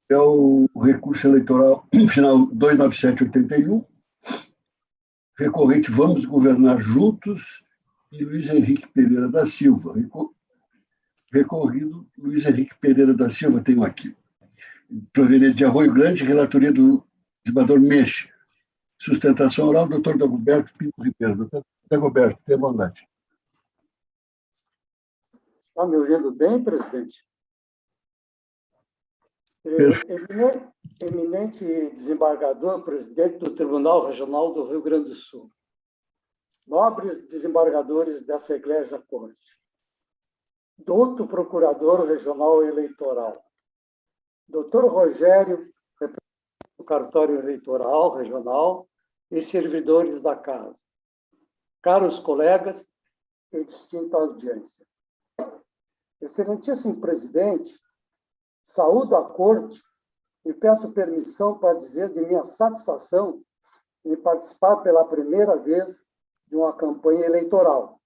é o recurso eleitoral final 29781, recorrente Vamos Governar Juntos, e Luiz Henrique Pereira da Silva. Recorrido Luiz Henrique Pereira da Silva, tenho aqui. Proveniente de Arroio Grande, relatoria do desembargador Mexe. Sustentação oral, doutor Dagoberto Pinto Ribeiro. Doutor Dagoberto, tenha bondade. Está me ouvindo bem, presidente? Eminente desembargador, presidente do Tribunal Regional do Rio Grande do Sul. Nobres desembargadores dessa Igreja Corte. Doutor Procurador Regional Eleitoral. Doutor Rogério, representante do Cartório Eleitoral Regional e servidores da Casa. Caros colegas e distinta audiência. Excelentíssimo presidente, saúdo a Corte e peço permissão para dizer de minha satisfação em participar pela primeira vez de uma campanha eleitoral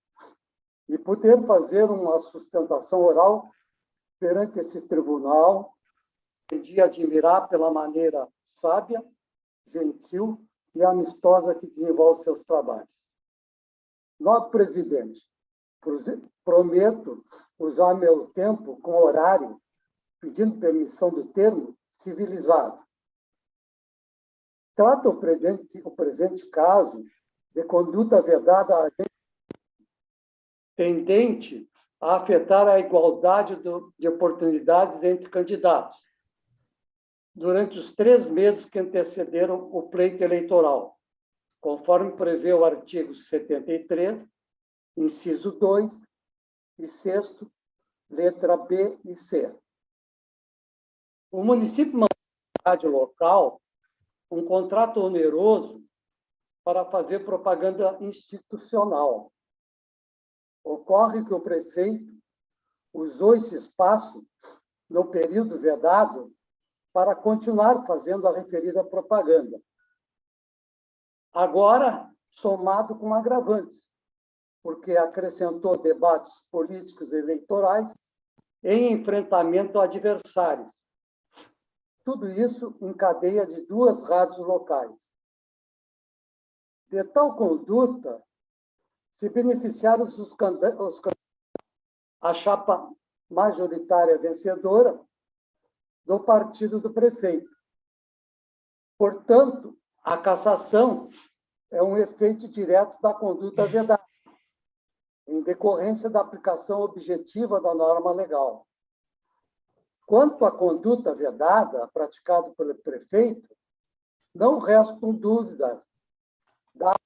e poder fazer uma sustentação oral perante esse tribunal e de admirar pela maneira sábia, gentil e amistosa que desenvolve seus trabalhos. Nobre presidente, prometo usar meu tempo com horário, pedindo permissão do termo, civilizado. Trata o presente caso de conduta vedada tendente a afetar a igualdade de oportunidades entre candidatos durante os 3 meses que antecederam o pleito eleitoral, conforme prevê o artigo 73, inciso 2 e 6º, letra B e C. O município mantém na cidade local um contrato oneroso para fazer propaganda institucional. Ocorre que o prefeito usou esse espaço no período vedado para continuar fazendo a referida propaganda. Agora, somado com agravantes, porque acrescentou debates políticos e eleitorais em enfrentamento a adversários. Tudo isso em cadeia de 2 rádios locais. De tal conduta, se beneficiaram os candidatos a chapa majoritária vencedora do partido do prefeito. Portanto, a cassação é um efeito direto da conduta vedada, em decorrência da aplicação objetiva da norma legal. Quanto à conduta vedada praticada pelo prefeito, não restam dúvidas das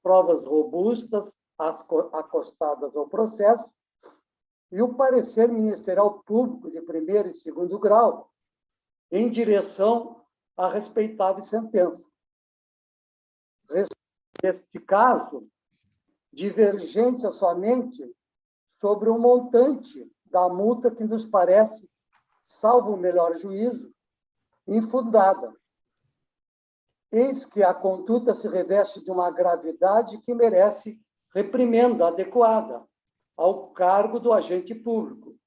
provas robustas acostadas ao processo e o parecer ministerial público de primeiro e segundo grau em direção à respeitável sentença. Neste caso, divergência somente sobre o montante da multa que nos parece, salvo o melhor juízo, infundada. Eis que a conduta se reveste de uma gravidade que merece reprimenda adequada ao cargo do agente público,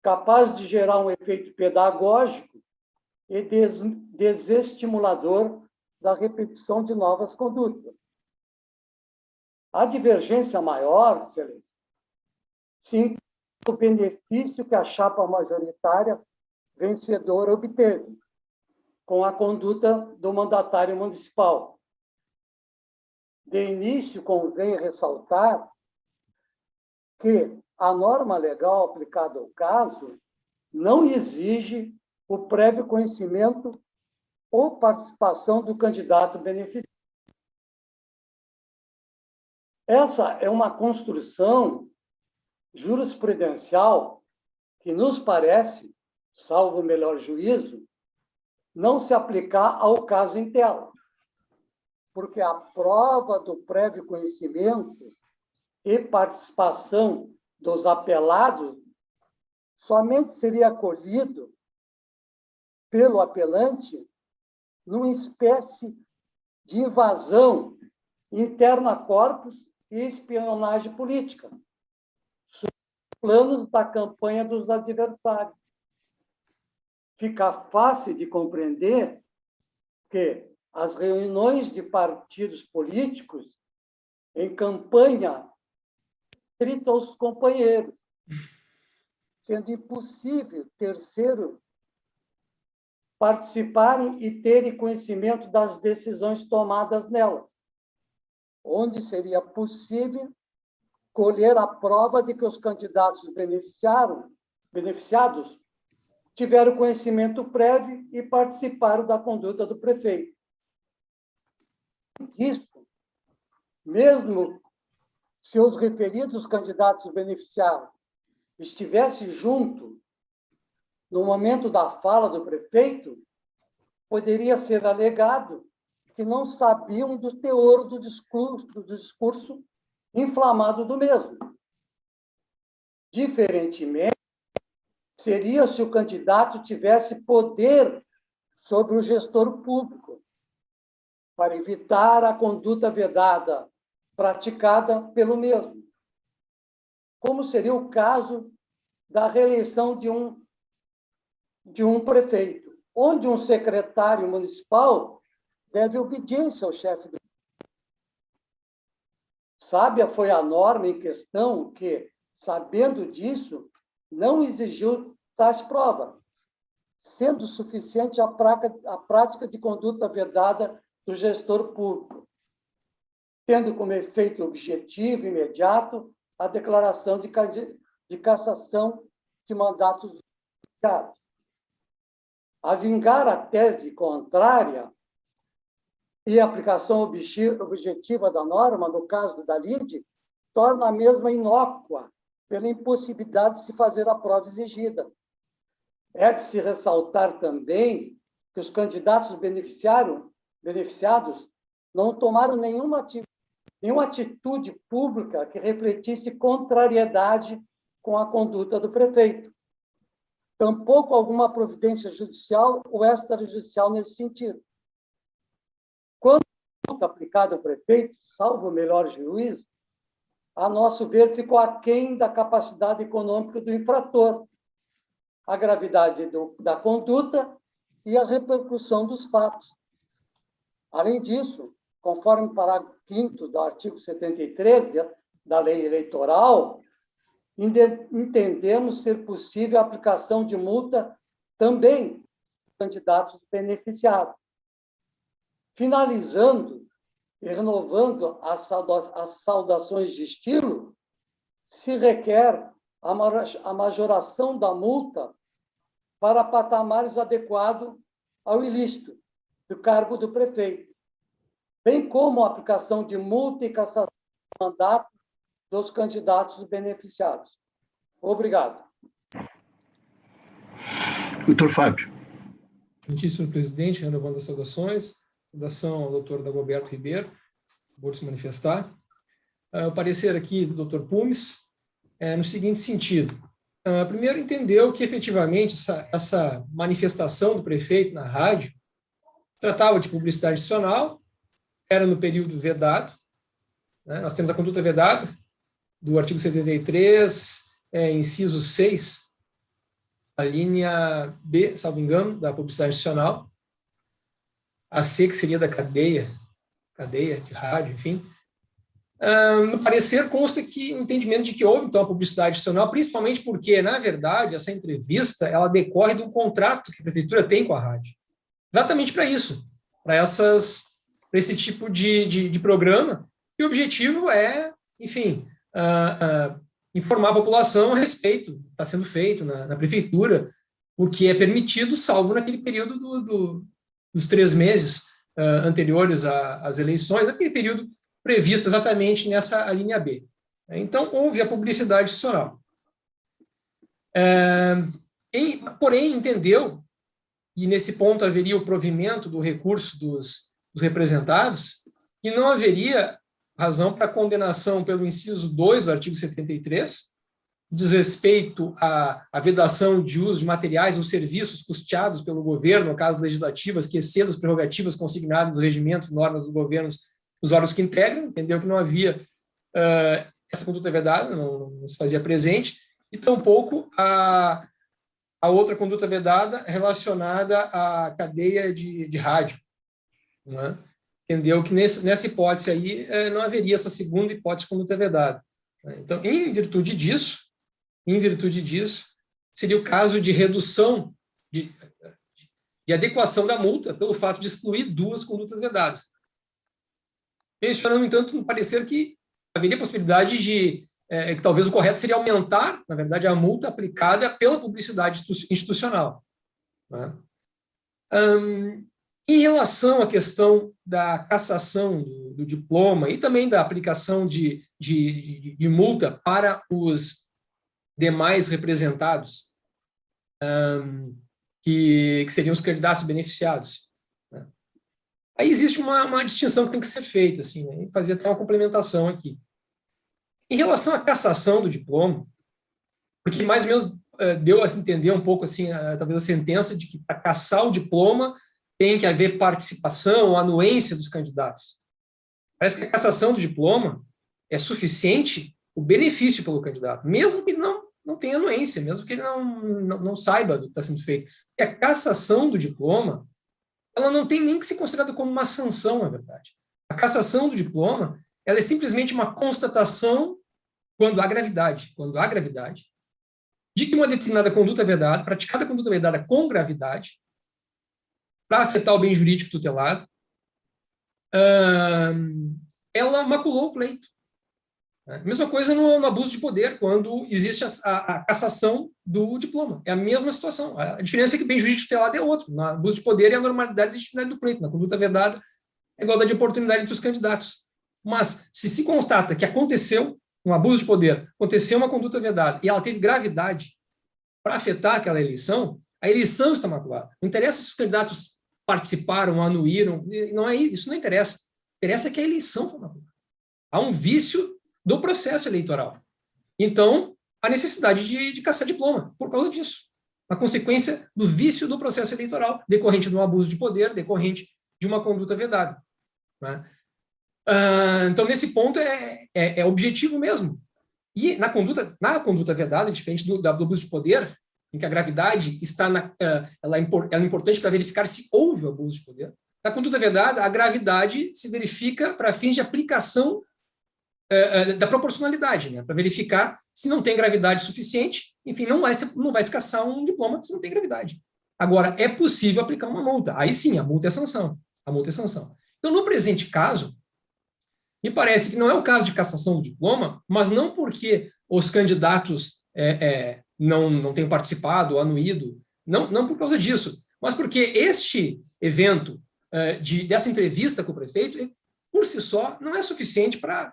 capaz de gerar um efeito pedagógico e desestimulador da repetição de novas condutas. A divergência maior, Excelência, sim, o benefício que a chapa majoritária vencedora obteve com a conduta do mandatário municipal. De início, convém ressaltar que a norma legal aplicada ao caso não exige o prévio conhecimento ou participação do candidato beneficiário. Essa é uma construção jurisprudencial que nos parece, salvo o melhor juízo, não se aplicar ao caso em tela, porque a prova do prévio conhecimento e participação dos apelados somente seria acolhido pelo apelante numa espécie de invasão interna corpus e espionagem política, sobre os planos da campanha dos adversários. Fica fácil de compreender que as reuniões de partidos políticos em campanha restrita aos companheiros, sendo impossível terceiro participarem e terem conhecimento das decisões tomadas nelas, onde seria possível colher a prova de que os candidatos beneficiados tiveram conhecimento prévio e participaram da conduta do prefeito. Isso, mesmo se os referidos candidatos beneficiados estivessem junto no momento da fala do prefeito, poderia ser alegado que não sabiam do teor do discurso inflamado do mesmo. Diferentemente, seria se o candidato tivesse poder sobre o gestor público, para evitar a conduta vedada praticada pelo mesmo, como seria o caso da reeleição de um prefeito, onde um secretário municipal deve obediência ao chefe do. Sábia foi a norma em questão que, sabendo disso, não exigiu tais provas, sendo suficiente a prática de conduta vedada do gestor público, tendo como efeito objetivo imediato a declaração de cassação de mandatos indicados. A vingar a tese contrária e a aplicação objetiva da norma, no caso da lide, torna a mesma inócua pela impossibilidade de se fazer a prova exigida. É de se ressaltar também que os candidatos beneficiados não tomaram nenhuma atitude pública que refletisse contrariedade com a conduta do prefeito. Tampouco alguma providência judicial ou extrajudicial nesse sentido. Quando a multa aplicada ao prefeito, salvo o melhor juízo, a nosso ver, ficou aquém da capacidade econômica do infrator, a gravidade da conduta e a repercussão dos fatos. Além disso, conforme o parágrafo 5º do artigo 73 da Lei Eleitoral, entendemos ser possível a aplicação de multa também aos candidatos beneficiados. Finalizando e renovando as saudações de estilo, se requer a majoração da multa para patamares adequados ao ilícito do cargo do prefeito, bem como a aplicação de multa e cassação de mandato dos candidatos beneficiados. Obrigado. Doutor Fábio. Excelentíssimo presidente, renovando as saudações. Saudação ao doutor Dagoberto Ribeiro, por se manifestar. O parecer aqui do doutor Pumes é no seguinte sentido. Primeiro, entendeu que, efetivamente, essa manifestação do prefeito na rádio tratava de publicidade institucional, era no período vedado, né? Nós temos a conduta vedada do artigo 73, inciso 6, a linha B, salvo engano, da publicidade institucional, a C, que seria da cadeia de rádio, enfim. No parecer consta que o entendimento de que houve, então, a publicidade institucional, principalmente porque, na verdade, essa entrevista, ela decorre de um contrato que a prefeitura tem com a rádio. Exatamente para isso, para esse tipo de programa, e o objetivo é, enfim, informar a população a respeito do que está sendo feito na prefeitura, o que é permitido, salvo naquele período dos 3 meses anteriores às eleições, aquele período previsto exatamente nessa linha B. Então, houve a publicidade institucional. Porém, entendeu, e nesse ponto haveria o provimento do recurso dos representados, que não haveria razão para condenação pelo inciso 2 do artigo 73, diz respeito à vedação de uso de materiais ou serviços custeados pelo governo, no caso legislativas, que excedam as prerrogativas consignadas nos regimentos e normas dos governos, dos órgãos que integram, entendeu que não havia essa conduta vedada, não se fazia presente, e tampouco a outra conduta vedada relacionada à cadeia de rádio, não é? Entendeu que nessa hipótese aí não haveria essa segunda hipótese de conduta vedada. Então, em virtude disso, seria o caso de redução, de adequação da multa pelo fato de excluir 2 condutas vedadas. Mencionando, no entanto, no parecer que haveria possibilidade de que talvez o correto seria aumentar, na verdade, a multa aplicada pela publicidade institucional. Né? Em relação à questão da cassação do diploma e também da aplicação de multa para os demais representados, que seriam os candidatos beneficiados, né? Aí existe uma distinção que tem que ser feita, assim, né? Fazer até uma complementação aqui. Em relação à cassação do diploma, porque mais ou menos deu a entender um pouco, assim, talvez a sentença de que para cassar o diploma tem que haver participação, anuência dos candidatos. Parece que a cassação do diploma é suficiente o benefício pelo candidato, mesmo que não tenha anuência, mesmo que ele não saiba do que está sendo feito. E a cassação do diploma, ela não tem nem que ser considerada como uma sanção, na verdade. A cassação do diploma, ela é simplesmente uma constatação, quando há gravidade, de que uma determinada conduta vedada, praticada conduta vedada com gravidade, para afetar o bem jurídico tutelado, ela maculou o pleito. Mesma coisa no abuso de poder, quando existe a cassação do diploma. É a mesma situação. A diferença é que o bem jurídico tutelado é outro. No abuso de poder é a normalidade da legitimidade do pleito. Na conduta vedada, é a igualdade de oportunidade entre os candidatos. Mas, se constata que aconteceu um abuso de poder, aconteceu uma conduta vedada, e ela teve gravidade para afetar aquela eleição, a eleição está maculada. Não interessa se os candidatos participaram, anuíram, isso não interessa. Interessa que a eleição foi maculada. Há um vício do processo eleitoral. Então, a necessidade de caçar diploma, por causa disso. A consequência do vício do processo eleitoral, decorrente de um abuso de poder, decorrente de uma conduta vedada. Né? Então, nesse ponto, é objetivo mesmo. E na conduta vedada, diferente do abuso de poder, em que a gravidade está ela é importante para verificar se houve o abuso de poder. Na conduta vedada, a gravidade se verifica para fins de aplicação da proporcionalidade, né? Para verificar Se não tem gravidade suficiente, enfim, não vai se cassar um diploma se não tem gravidade. Agora, é possível aplicar uma multa. Aí sim, a multa é sanção. A multa é sanção. Então, no presente caso, me parece que não é o caso de cassação do diploma, mas não porque os candidatos não tenham participado, anuído, não por causa disso, mas porque este evento dessa entrevista com o prefeito, por si só, não é suficiente para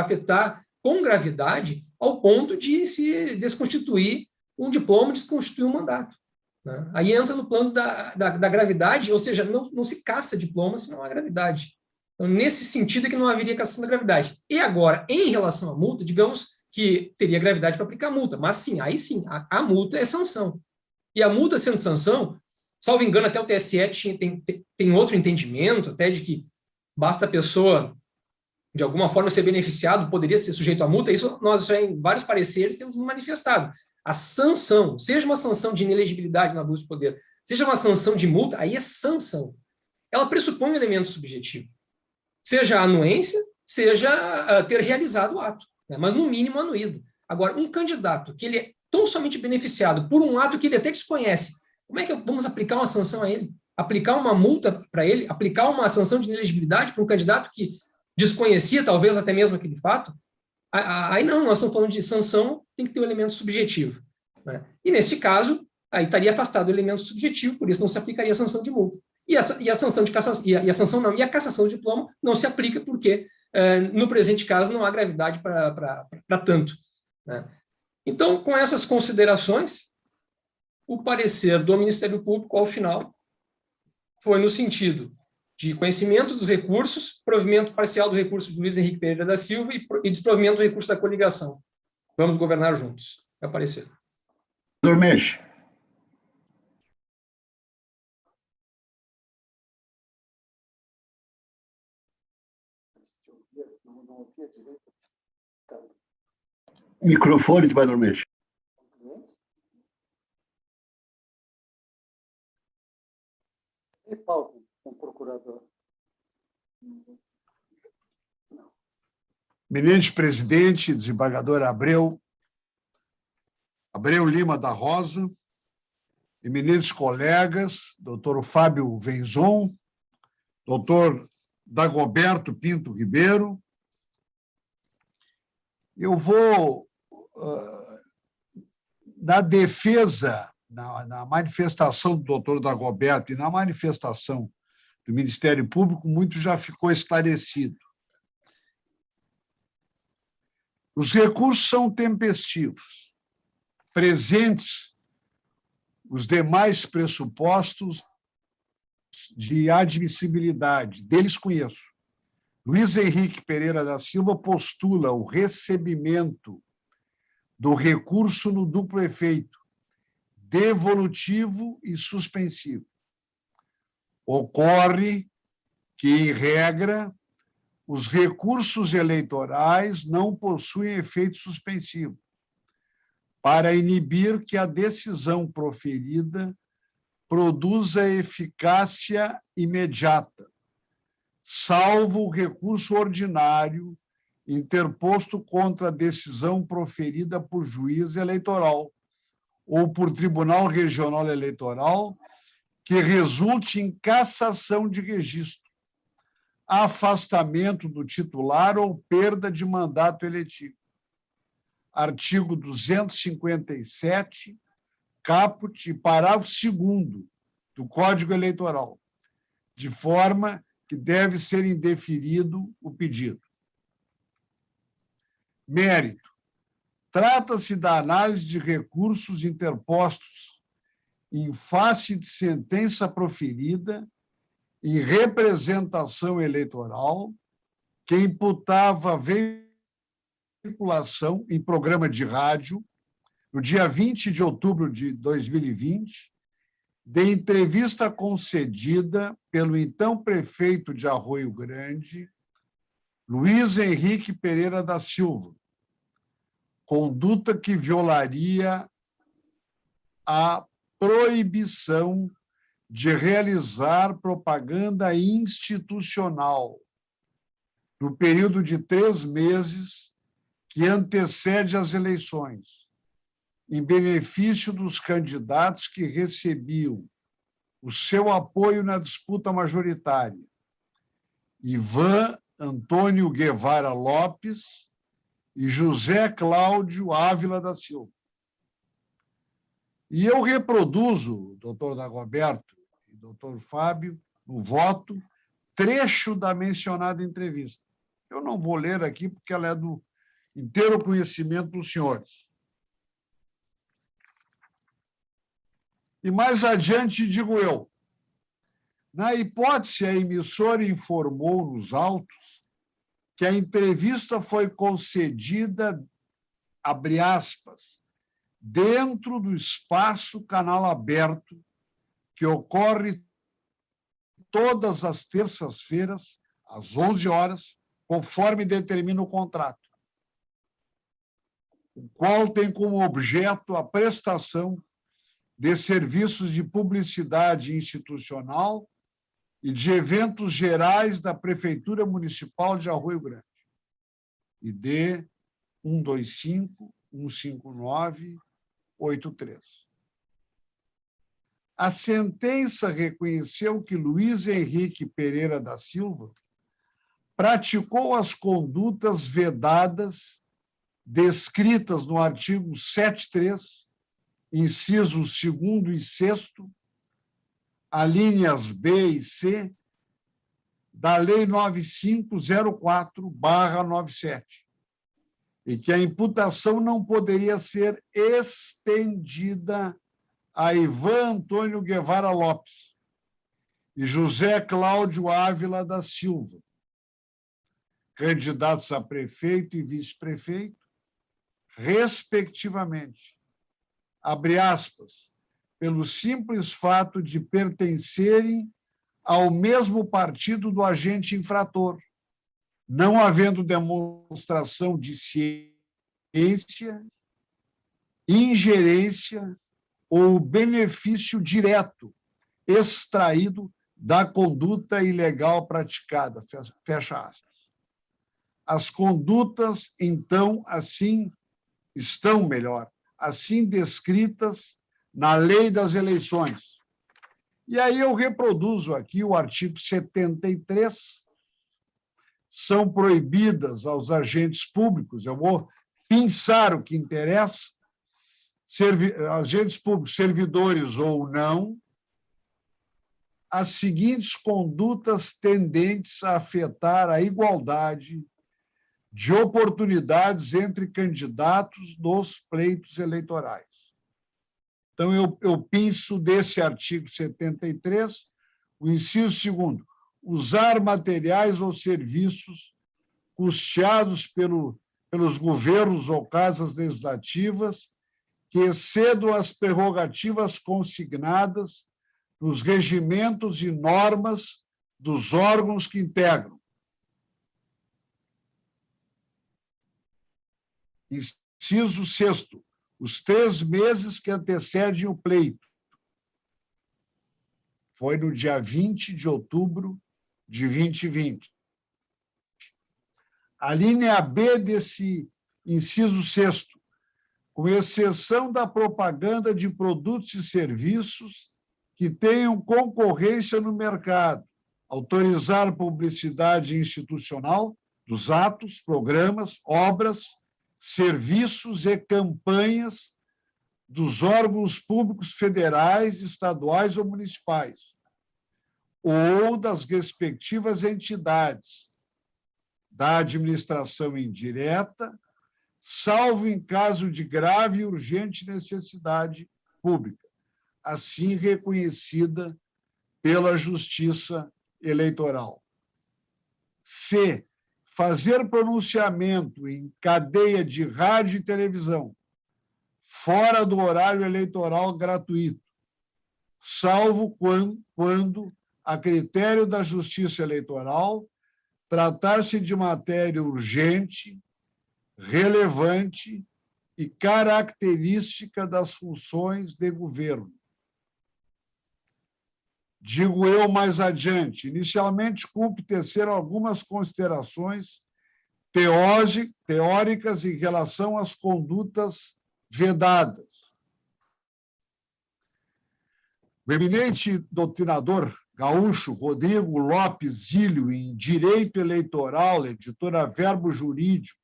afetar com gravidade ao ponto de se desconstituir um diploma, desconstituir um mandato. Né? Aí entra no plano da gravidade, ou seja, não se caça diploma se não há gravidade. Então, nesse sentido é que não haveria cassação da gravidade. E agora, em relação à multa, digamos que teria gravidade para aplicar a multa, mas sim, aí sim, a multa é sanção. E a multa sendo sanção, salvo engano, até o TSE tem outro entendimento, até de que basta a pessoa, de alguma forma, ser beneficiado, poderia ser sujeito à multa. Isso nós já em vários pareceres temos manifestado. A sanção, seja uma sanção de inelegibilidade no abuso de poder, seja uma sanção de multa, aí é sanção. Ela pressupõe um elemento subjetivo. Seja a anuência, seja ter realizado o ato, né? Mas no mínimo anuído. Agora, um candidato que ele é tão somente beneficiado por um ato que ele até desconhece, como é que vamos aplicar uma sanção a ele? Aplicar uma multa para ele? Aplicar uma sanção de inelegibilidade para um candidato que desconhecia talvez até mesmo aquele fato? Aí não, nós estamos falando de sanção, tem que ter um elemento subjetivo. Né? E neste caso, aí estaria afastado o elemento subjetivo, por isso não se aplicaria a sanção de multa. E a sanção de cassação, e a sanção não, e a cassação do diploma não se aplica porque, no presente caso, não há gravidade para tanto. Né? Então, com essas considerações, o parecer do Ministério Público, ao final, foi no sentido de conhecimento dos recursos, provimento parcial do recurso de Luiz Henrique Pereira da Silva e desprovimento do recurso da coligação. Vamos governar juntos. É o parecer. Dormeche. Microfone de Dormeche. E pauta com o procurador. Eminente presidente, desembargador Abreu Lima da Rosa, eminentes colegas, doutor Fábio Venzon, doutor Dagoberto Pinto Ribeiro, eu vou, na defesa, na manifestação do doutor Dagoberto e na manifestação do Ministério Público, muito já ficou esclarecido. Os recursos são tempestivos, presentes os demais pressupostos de admissibilidade, deles conheço. Luiz Henrique Pereira da Silva postula o recebimento do recurso no duplo efeito, devolutivo e suspensivo. Ocorre que, em regra, os recursos eleitorais não possuem efeito suspensivo, para inibir que a decisão proferida produza eficácia imediata, salvo o recurso ordinário interposto contra a decisão proferida por juiz eleitoral ou por Tribunal Regional Eleitoral que resulte em cassação de registro, afastamento do titular ou perda de mandato eletivo. Artigo 257, caput, parágrafo 2º do Código Eleitoral, de forma que deve ser indeferido o pedido. Mérito. Trata-se da análise de recursos interpostos em face de sentença proferida em representação eleitoral que imputava veiculação em programa de rádio no dia 20 de outubro de 2020, de entrevista concedida pelo então prefeito de Arroio Grande, Luiz Henrique Pereira da Silva, conduta que violaria a proibição de realizar propaganda institucional no período de 3 meses que antecede as eleições, em benefício dos candidatos que recebiam o seu apoio na disputa majoritária: Ivan Antônio Guevara Lopes e José Cláudio Ávila da Silva. E eu reproduzo, doutor Dagoberto e doutor Fábio, no voto, trecho da mencionada entrevista. Eu não vou ler aqui, porque ela é do inteiro conhecimento dos senhores. E mais adiante, digo eu, na hipótese, a emissora informou nos autos que a entrevista foi concedida, abre aspas, dentro do espaço canal aberto, que ocorre todas as terças-feiras, às 11 horas, conforme determina o contrato, o qual tem como objeto a prestação de serviços de publicidade institucional e de eventos gerais da Prefeitura Municipal de Arroio Grande. ID 125.159.83. A sentença reconheceu que Luiz Henrique Pereira da Silva praticou as condutas vedadas descritas no artigo 73, incisos 2º e 6º, alíneas B e C, da Lei 9504/97, e que a imputação não poderia ser estendida a Ivan Antônio Guevara Lopes e José Cláudio Ávila da Silva, candidatos a prefeito e vice-prefeito, respectivamente, abre aspas, pelo simples fato de pertencerem ao mesmo partido do agente infrator, não havendo demonstração de ciência, ingerência ou benefício direto extraído da conduta ilegal praticada, fecha aspas. As condutas, então, assim descritas na Lei das Eleições. E aí eu reproduzo aqui o artigo 73, são proibidas aos agentes públicos, eu vou pensar o que interessa, agentes públicos, servidores ou não, as seguintes condutas tendentes a afetar a igualdade de oportunidades entre candidatos nos pleitos eleitorais. Então, eu penso desse artigo 73, o inciso 2º, usar materiais ou serviços custeados pelos governos ou casas legislativas que excedam as prerrogativas consignadas nos regimentos e normas dos órgãos que integram. Inciso 6º, os 3 meses que antecedem o pleito. Foi no dia 20 de outubro de 2020. A linha B desse inciso 6º, com exceção da propaganda de produtos e serviços que tenham concorrência no mercado, autorizar publicidade institucional dos atos, programas, obras, serviços e campanhas dos órgãos públicos federais, estaduais ou municipais, ou das respectivas entidades da administração indireta, salvo em caso de grave e urgente necessidade pública, assim reconhecida pela Justiça Eleitoral. C. Fazer pronunciamento em cadeia de rádio e televisão, fora do horário eleitoral gratuito, salvo quando, a critério da Justiça Eleitoral, tratar-se de matéria urgente, relevante e característica das funções de governo. Digo eu mais adiante, inicialmente cumpre tecer algumas considerações teóricas em relação às condutas vedadas. O eminente doutrinador gaúcho Rodrigo Lopes Zílio, em Direito Eleitoral, editora Verbo Jurídico,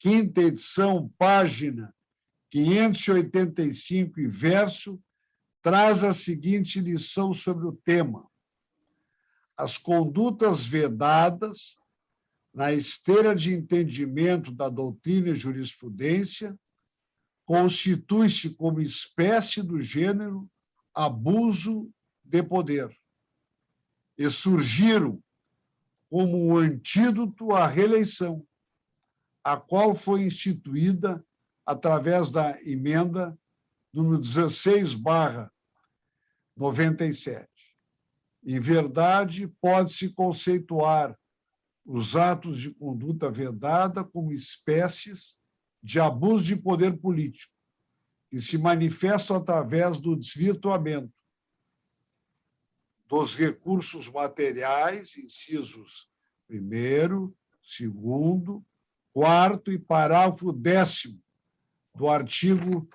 5ª edição, página 585 e verso, traz a seguinte lição sobre o tema: as condutas vedadas, na esteira de entendimento da doutrina e jurisprudência, constitui-se como espécie do gênero abuso de poder, e surgiram como um antídoto à reeleição, a qual foi instituída através da emenda número 16/97. Em verdade, pode-se conceituar os atos de conduta vedada como espécies de abuso de poder político, que se manifestam através do desvirtuamento dos recursos materiais, incisos 1º, 2º, 4º e parágrafo 10º do artigo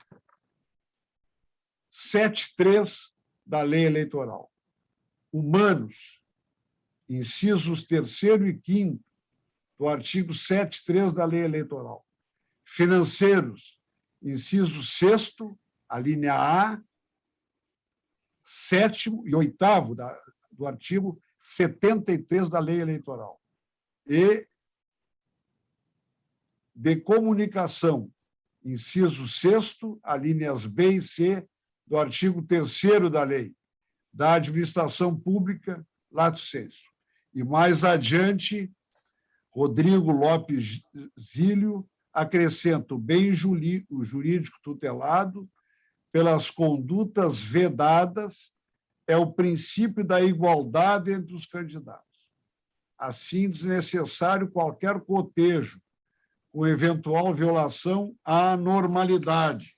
7.3 da Lei Eleitoral. Humanos, incisos 3º e 5º do artigo 7.3 da Lei Eleitoral. Financeiros, inciso 6º, a linha A, 7º e 8º do artigo 73 da Lei Eleitoral. E de comunicação, inciso 6º, a linhas B e C do artigo 3º da Lei, da Administração Pública, lato sensu. E mais adiante, Rodrigo Lopes Zílio acrescenta o bem jurídico tutelado pelas condutas vedadas é o princípio da igualdade entre os candidatos. Assim, desnecessário qualquer cotejo com eventual violação à normalidade.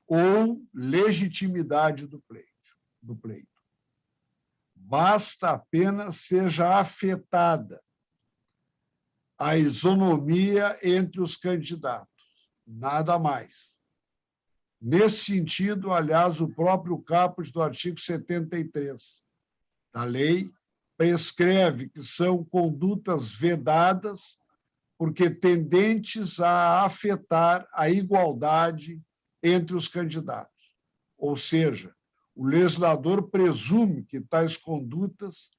Ou legitimidade do pleito. Basta apenas seja afetada a isonomia entre os candidatos, nada mais. Nesse sentido, aliás, o próprio caput do artigo 73 da lei prescreve que são condutas vedadas porque tendentes a afetar a igualdade entre os candidatos. Ou seja, o legislador presume que tais condutas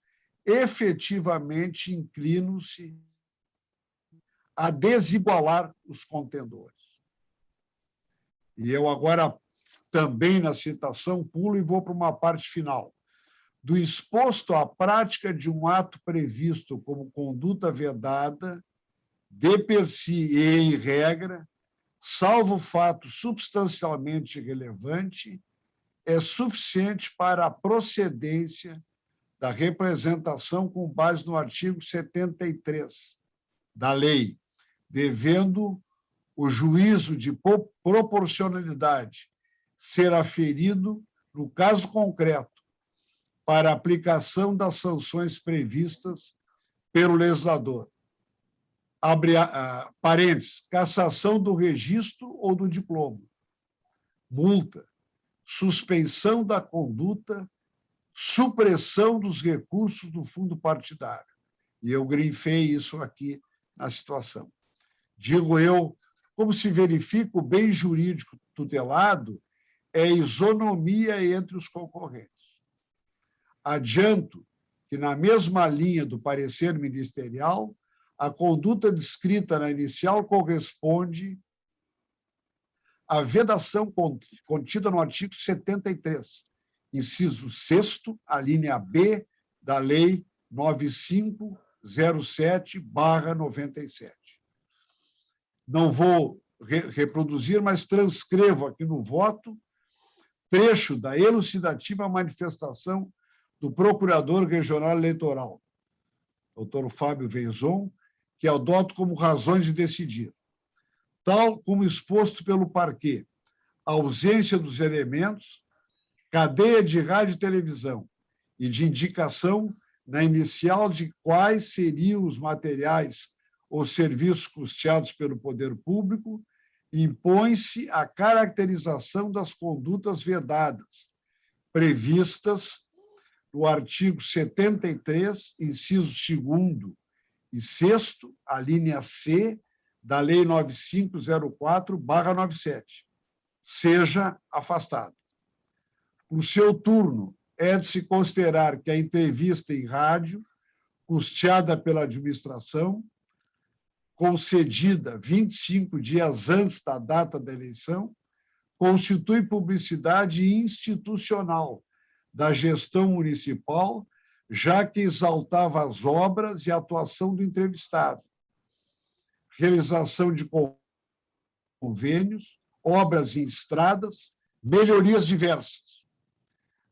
efetivamente inclinam-se a desigualar os contendores. E eu agora, também na citação, pulo e vou para uma parte final. Do exposto à prática de um ato previsto como conduta vedada, de per si e em regra, salvo fato substancialmente relevante, é suficiente para a procedência da representação com base no artigo 73 da lei, devendo o juízo de proporcionalidade ser aferido, no caso concreto, para a aplicação das sanções previstas pelo legislador. Abre parênteses, cassação do registro ou do diploma, multa, suspensão da conduta, supressão dos recursos do fundo partidário. E eu grifei isso aqui na situação. Digo eu, como se verifica o bem jurídico tutelado, é isonomia entre os concorrentes. Adianto que, na mesma linha do parecer ministerial, a conduta descrita na inicial corresponde à vedação contida no artigo 73, inciso 6º, a linha B da Lei 9507/97. Não vou reproduzir, mas transcrevo aqui no voto trecho da elucidativa manifestação do Procurador Regional Eleitoral, doutor Fábio Venzon, que adoto como razões de decidir. Tal como exposto pelo parquê, a ausência dos elementos, cadeia de rádio e televisão e de indicação na inicial de quais seriam os materiais ou serviços custeados pelo poder público, impõe-se a caracterização das condutas vedadas, previstas no artigo 73, incisos 2º e 6º, a linha C da Lei 9504/97, seja afastada. Por seu turno, é de se considerar que a entrevista em rádio, custeada pela administração, concedida 25 dias antes da data da eleição, constitui publicidade institucional da gestão municipal, já que exaltava as obras e a atuação do entrevistado, realização de convênios, obras em estradas, melhorias diversas.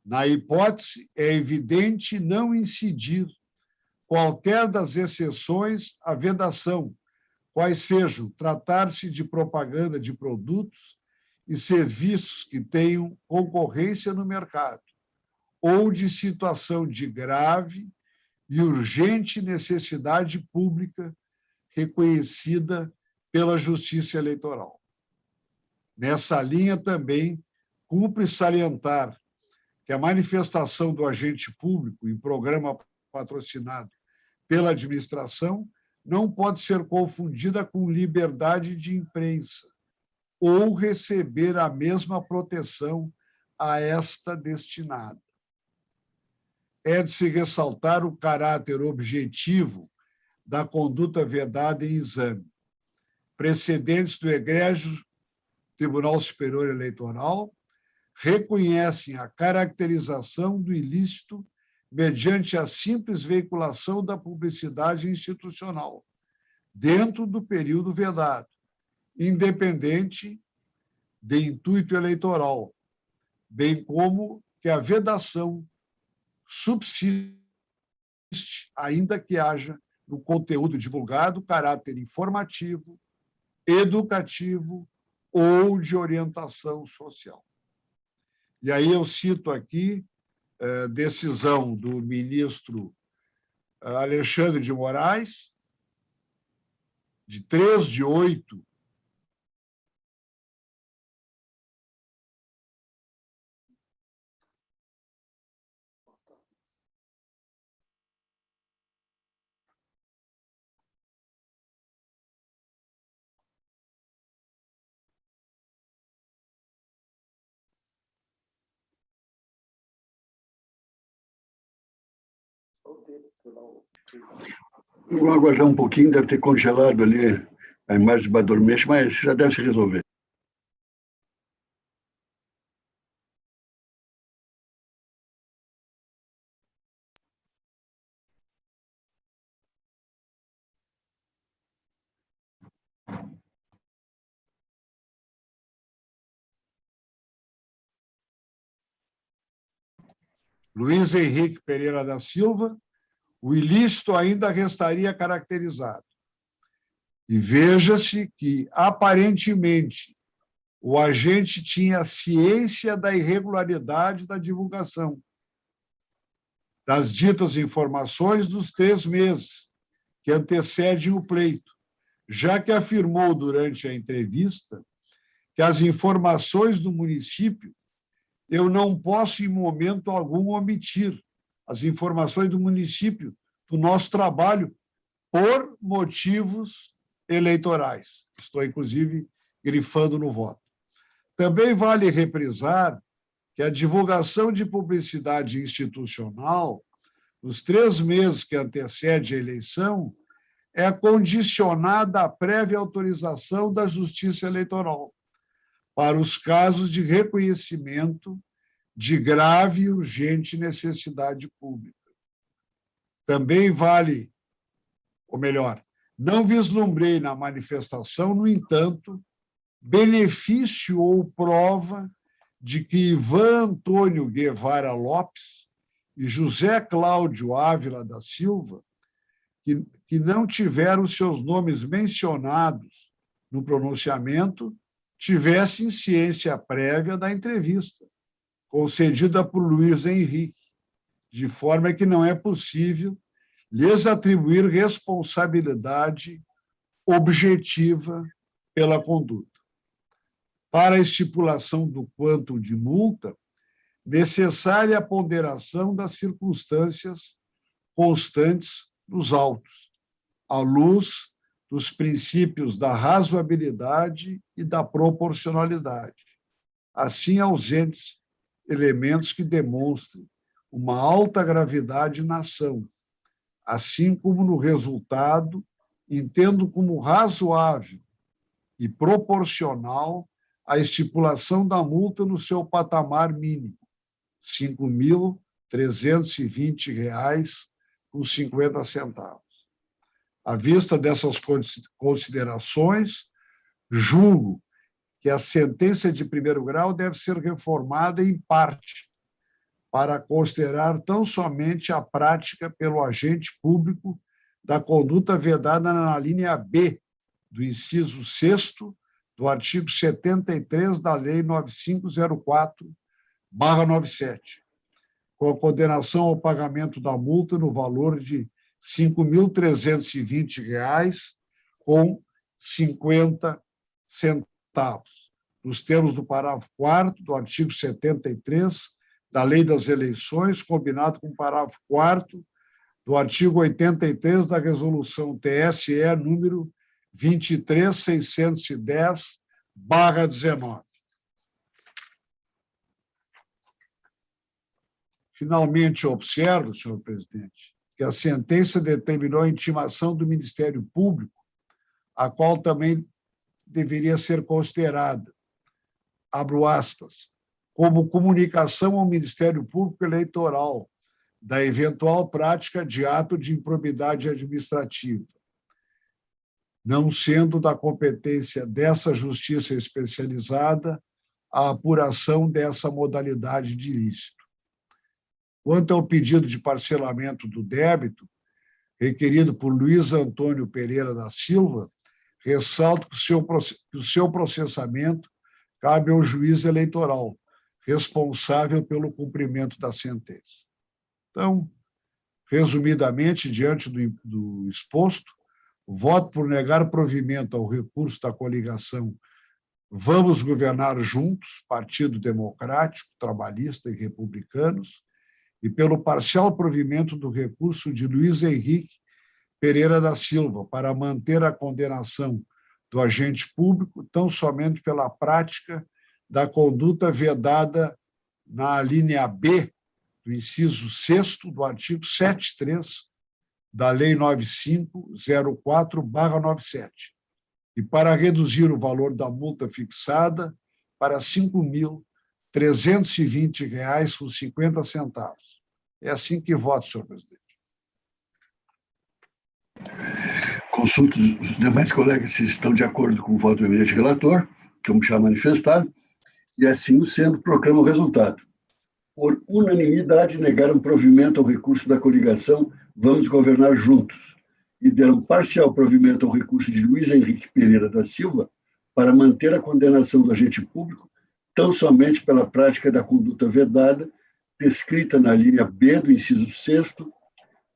Na hipótese, é evidente não incidir qualquer das exceções à vedação, quais sejam tratar-se de propaganda de produtos e serviços que tenham concorrência no mercado, ou de situação de grave e urgente necessidade pública reconhecida pela Justiça Eleitoral. Nessa linha também, cumpre salientar que a manifestação do agente público em programa patrocinado pela administração não pode ser confundida com liberdade de imprensa ou receber a mesma proteção a esta destinada. É de se ressaltar o caráter objetivo da conduta vedada em exame. Precedentes do egrégio Tribunal Superior Eleitoral reconhecem a caracterização do ilícito mediante a simples veiculação da publicidade institucional, dentro do período vedado, independente de intuito eleitoral, bem como que a vedação subsiste, ainda que haja no conteúdo divulgado caráter informativo, educativo ou de orientação social. E aí eu cito aqui decisão do ministro Alexandre de Moraes, de 3 de 8 Vou aguardar um pouquinho, deve ter congelado ali a imagem do Badormesh, mas já deve se resolver. Luiz Henrique Pereira da Silva, o ilícito ainda restaria caracterizado. E veja-se que, aparentemente, o agente tinha ciência da irregularidade da divulgação das ditas informações dos 3 meses que antecedem o pleito, já que afirmou durante a entrevista que as informações do município eu não posso, em momento algum, omitir as informações do município, do nosso trabalho, por motivos eleitorais. Estou, inclusive, grifando no voto. Também vale reprisar que a divulgação de publicidade institucional, nos 3 meses que antecede a eleição, é condicionada à prévia autorização da Justiça Eleitoral, para os casos de reconhecimento de grave e urgente necessidade pública. Também vale, ou melhor, não vislumbrei na manifestação, no entanto, benefício ou prova de que Ivan Antônio Guevara Lopes e José Cláudio Ávila da Silva, que não tiveram seus nomes mencionados no pronunciamento, tivessem ciência prévia da entrevista, concedida por Luiz Henrique, de forma que não é possível lhes atribuir responsabilidade objetiva pela conduta. Para a estipulação do quantum de multa, necessária a ponderação das circunstâncias constantes dos autos, à luz dos princípios da razoabilidade e da proporcionalidade, assim ausentes elementos que demonstrem uma alta gravidade na ação, assim como no resultado, entendo como razoável e proporcional a estipulação da multa no seu patamar mínimo, R$ 5.320,50. À vista dessas considerações, julgo que a sentença de primeiro grau deve ser reformada em parte, para considerar tão somente a prática pelo agente público da conduta vedada na linha B do inciso 6º do artigo 73 da Lei 9504/97, com a condenação ao pagamento da multa no valor de R$ 5.320,50, nos termos do parágrafo 4º do artigo 73 da Lei das Eleições, combinado com o parágrafo 4º do artigo 83 da Resolução TSE número 23.610/19. Finalmente, observo, senhor presidente, que a sentença determinou a intimação do Ministério Público, a qual também deveria ser considerada, abro aspas, como comunicação ao Ministério Público Eleitoral da eventual prática de ato de improbidade administrativa, não sendo da competência dessa justiça especializada a apuração dessa modalidade de ilícito. Quanto ao pedido de parcelamento do débito, requerido por Luiz Antônio Pereira da Silva, ressalto que o seu processamento cabe ao juiz eleitoral, responsável pelo cumprimento da sentença. Então, resumidamente, diante do exposto, voto por negar provimento ao recurso da coligação Vamos Governar Juntos, Partido Democrático, Trabalhista e Republicanos, e pelo parcial provimento do recurso de Luiz Henrique Pereira da Silva, para manter a condenação do agente público, tão somente pela prática da conduta vedada na linha B do inciso 6º do artigo 73 da Lei 9504/97, e para reduzir o valor da multa fixada para R$ 5.320,50. É assim que voto, senhor presidente. Consulto os demais colegas se estão de acordo com o voto do eminente relator, como já manifestaram, e assim sendo, proclamo o resultado. Por unanimidade, negaram provimento ao recurso da coligação Vamos Governar Juntos e deram parcial provimento ao recurso de Luiz Henrique Pereira da Silva para manter a condenação do agente público tão somente pela prática da conduta vedada, descrita na linha B do inciso 6º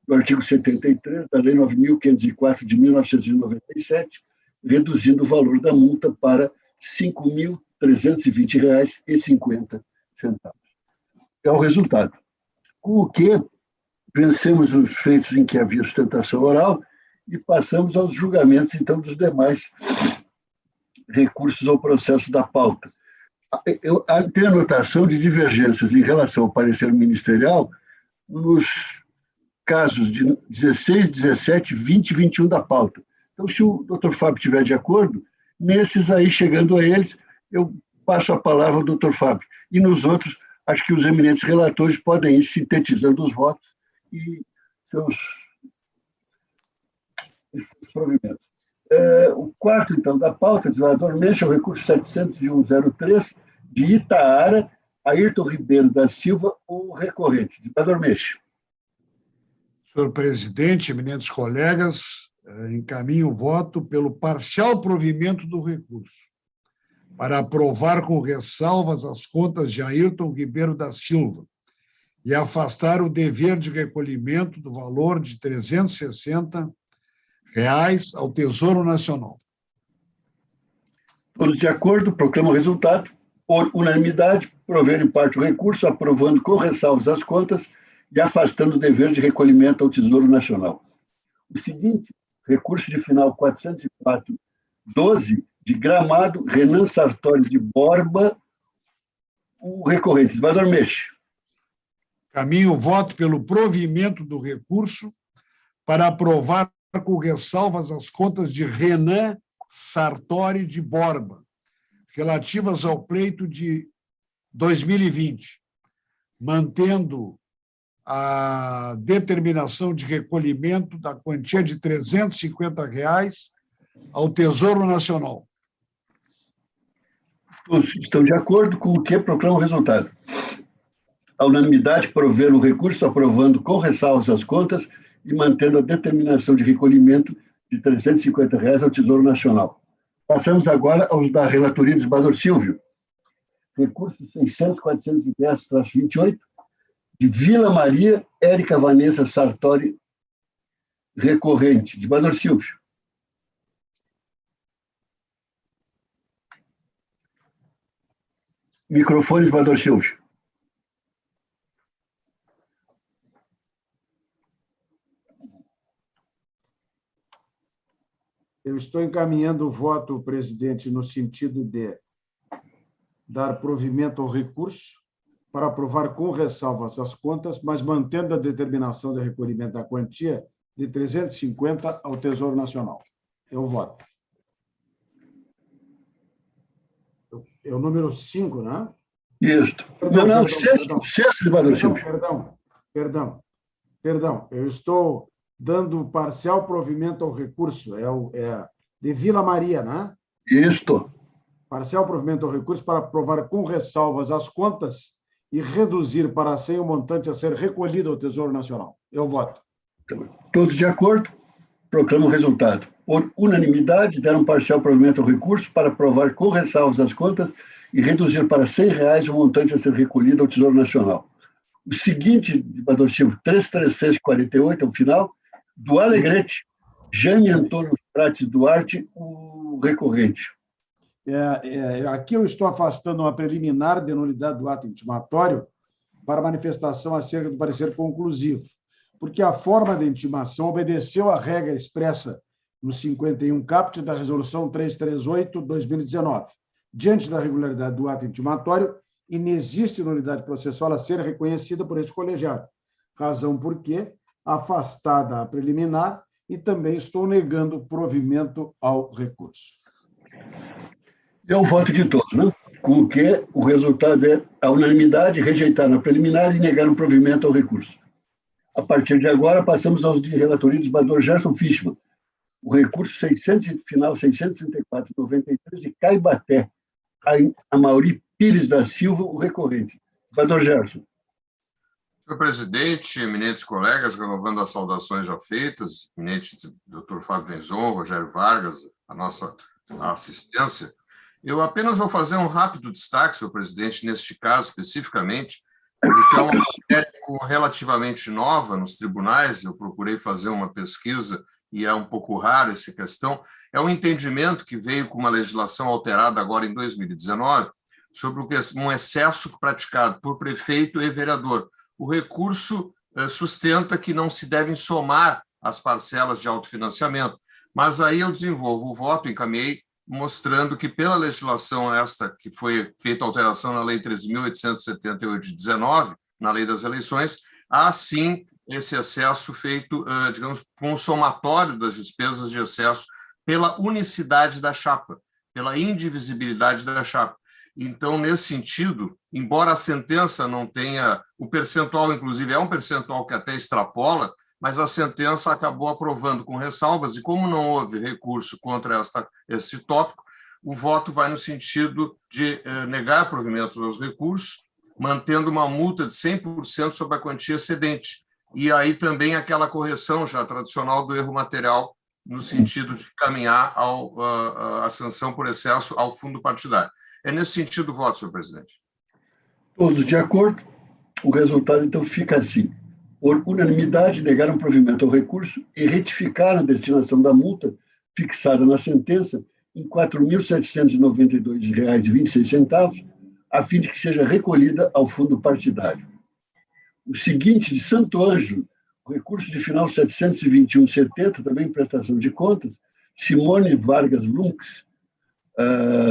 do artigo 73 da Lei 9.504 de 1997, reduzindo o valor da multa para R$ 5.320,50. É o resultado. Com o que vencemos os feitos em que havia sustentação oral e passamos aos julgamentos, então, dos demais recursos ao processo da pauta. Tem anotação de divergências em relação ao parecer ministerial nos casos de 16, 17, 20 e 21 da pauta. Então, se o doutor Fábio estiver de acordo, nesses aí, chegando a eles, eu passo a palavra ao doutor Fábio. E nos outros, acho que os eminentes relatores podem ir sintetizando os votos e seus provimentos. O quarto, então, da pauta, desadormente, é o recurso 701.03 de Itaara, Ayrton Ribeiro da Silva, o recorrente. Desadormente. Senhor presidente, eminentes colegas, encaminho o voto pelo parcial provimento do recurso, para aprovar com ressalvas as contas de Ayrton Ribeiro da Silva, e afastar o dever de recolhimento do valor de R$ 360 ao Tesouro Nacional. Todos de acordo, proclamo o resultado. Por unanimidade, prover em parte o recurso, aprovando com ressalvas as contas e afastando o dever de recolhimento ao Tesouro Nacional. O seguinte, recurso de final 404-12, de Gramado, Renan Sartori de Borba, o recorrente. Desembargador Meixe. Caminho o voto pelo provimento do recurso para aprovar com ressalvas as contas de Renan Sartori de Borba, relativas ao pleito de 2020, mantendo a determinação de recolhimento da quantia de R$ 350 ao Tesouro Nacional. Todos estão de acordo com o que proclama o resultado. A unanimidade prover o recurso, aprovando com ressalvas as contas e mantendo a determinação de recolhimento de R$ 350 ao Tesouro Nacional. Passamos agora aos da relatoria do desembargador Silvio. Recurso 600.410-28, de Vila Maria, Érica Vanessa Sartori, recorrente. Desembargador Silvio. Microfone, desembargador Silvio. Eu estou encaminhando o voto, presidente, no sentido de dar provimento ao recurso para aprovar com ressalvas as contas, mas mantendo a determinação de recolhimento da quantia de 350 ao Tesouro Nacional. Eu voto. É o número 5, né? Isso. Não, sexto, desembargador Silvio. Perdão. Eu estou dando parcial provimento ao recurso. É de Vila Maria, né? Isto. Parcial provimento ao recurso para aprovar com ressalvas as contas e reduzir para 100 o montante a ser recolhido ao Tesouro Nacional. Eu voto. Todos de acordo? Proclamo o resultado. Por unanimidade, deram parcial provimento ao recurso para aprovar com ressalvas as contas e reduzir para R$ 100 o montante a ser recolhido ao Tesouro Nacional. O seguinte, desembargador Silvio, 33648, ao final, do Alegrete, Jane Antônio Prates Duarte, o recorrente. Aqui eu estou afastando uma preliminar de nulidade do ato intimatório para manifestação acerca do parecer conclusivo, porque a forma de intimação obedeceu à regra expressa no 51 caput da Resolução 338/2019. Diante da regularidade do ato intimatório, inexiste nulidade processual a ser reconhecida por este colegiado, razão por que, afastada a preliminar, e também estou negando provimento ao recurso. É o voto de todos, né? Com o que o resultado é a unanimidade, rejeitar na preliminar e negar o provimento ao recurso. A partir de agora, passamos aos de relatoria do desembargador Gerson Fischmann. O recurso 600, final 634/93, de Caibaté, Amaury Pires da Silva, o recorrente. Desembargador Gerson. Senhor presidente, eminentes colegas, renovando as saudações já feitas, eminente doutor Fábio Venzon, Rogério Vargas, a nossa assistência, eu apenas vou fazer um rápido destaque, senhor presidente, neste caso especificamente, porque é uma matéria relativamente nova nos tribunais, eu procurei fazer uma pesquisa e é um pouco raro essa questão, é um entendimento que veio com uma legislação alterada agora em 2019 sobre um excesso praticado por prefeito e vereador. O recurso sustenta que não se devem somar as parcelas de autofinanciamento, mas aí eu desenvolvo o voto, encaminhei, mostrando que pela legislação esta, que foi feita a alteração na Lei 13.878 de 19, na Lei das Eleições, há sim esse excesso feito, digamos, com o somatório das despesas de excesso pela unicidade da chapa, pela indivisibilidade da chapa. Então, nesse sentido, embora a sentença não tenha, o percentual, inclusive, é um percentual que até extrapola, mas a sentença acabou aprovando com ressalvas, e como não houve recurso contra esse tópico, o voto vai no sentido de negar provimento dos recursos, mantendo uma multa de 100% sobre a quantia excedente. E aí também aquela correção já tradicional do erro material, no sentido de caminhar a sanção por excesso ao fundo partidário. É nesse sentido o voto, senhor presidente. Todos de acordo. O resultado, então, fica assim. Por unanimidade, negaram provimento ao recurso e retificaram a destinação da multa fixada na sentença em R$ 4.792,26, a fim de que seja recolhida ao fundo partidário. O seguinte, de Santo Ângelo, o recurso de final 721/70, também prestação de contas, Simone Vargas Lunks,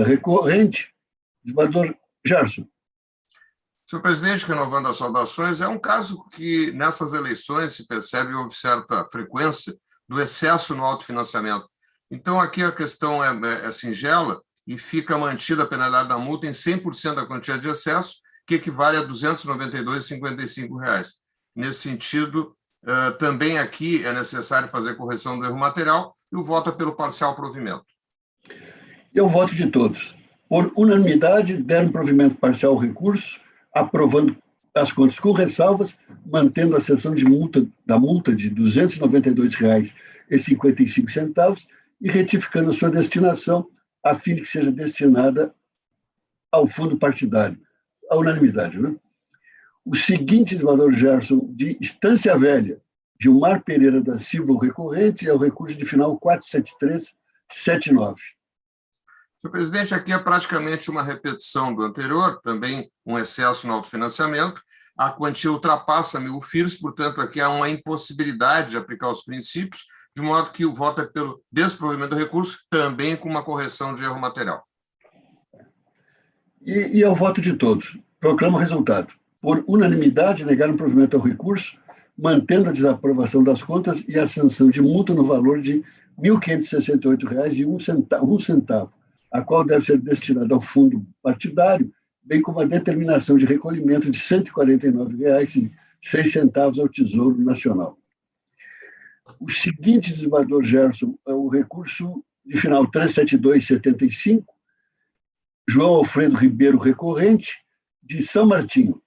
recorrente, desembargador Gerson. Senhor presidente, renovando as saudações, é um caso que nessas eleições se percebe houve certa frequência do excesso no autofinanciamento. Então, aqui a questão é singela e fica mantida a penalidade da multa em 100% da quantia de excesso, que equivale a R$ 292,55. Nesse sentido, também aqui é necessário fazer correção do erro material e o voto é pelo parcial provimento. E o voto de todos. Por unanimidade, deram provimento parcial ao recurso, aprovando as contas com ressalvas, mantendo a sanção da multa de R$ 292,55 e retificando a sua destinação, a fim de que seja destinada ao fundo partidário. A unanimidade, né? O seguinte, desembargador Gerson, de Estância Velha, Gilmar Pereira da Silva, o recorrente, é o recurso de final 47379. Senhor presidente, aqui é praticamente uma repetição do anterior, também um excesso no autofinanciamento. A quantia ultrapassa 1.000 FIRs, portanto, aqui há uma impossibilidade de aplicar os princípios, de modo que o voto é pelo desprovimento do recurso, também com uma correção de erro material. E é o voto de todos. Proclamo o resultado. Por unanimidade, negaram provimento ao recurso, mantendo a desaprovação das contas e a sanção de multa no valor de R$ 1.568,01, a qual deve ser destinada ao fundo partidário, bem como a determinação de recolhimento de R$ 149,06 ao Tesouro Nacional. O seguinte, desembargador Gerson, é o recurso de final 37275, João Alfredo Ribeiro, recorrente, de São Martinho.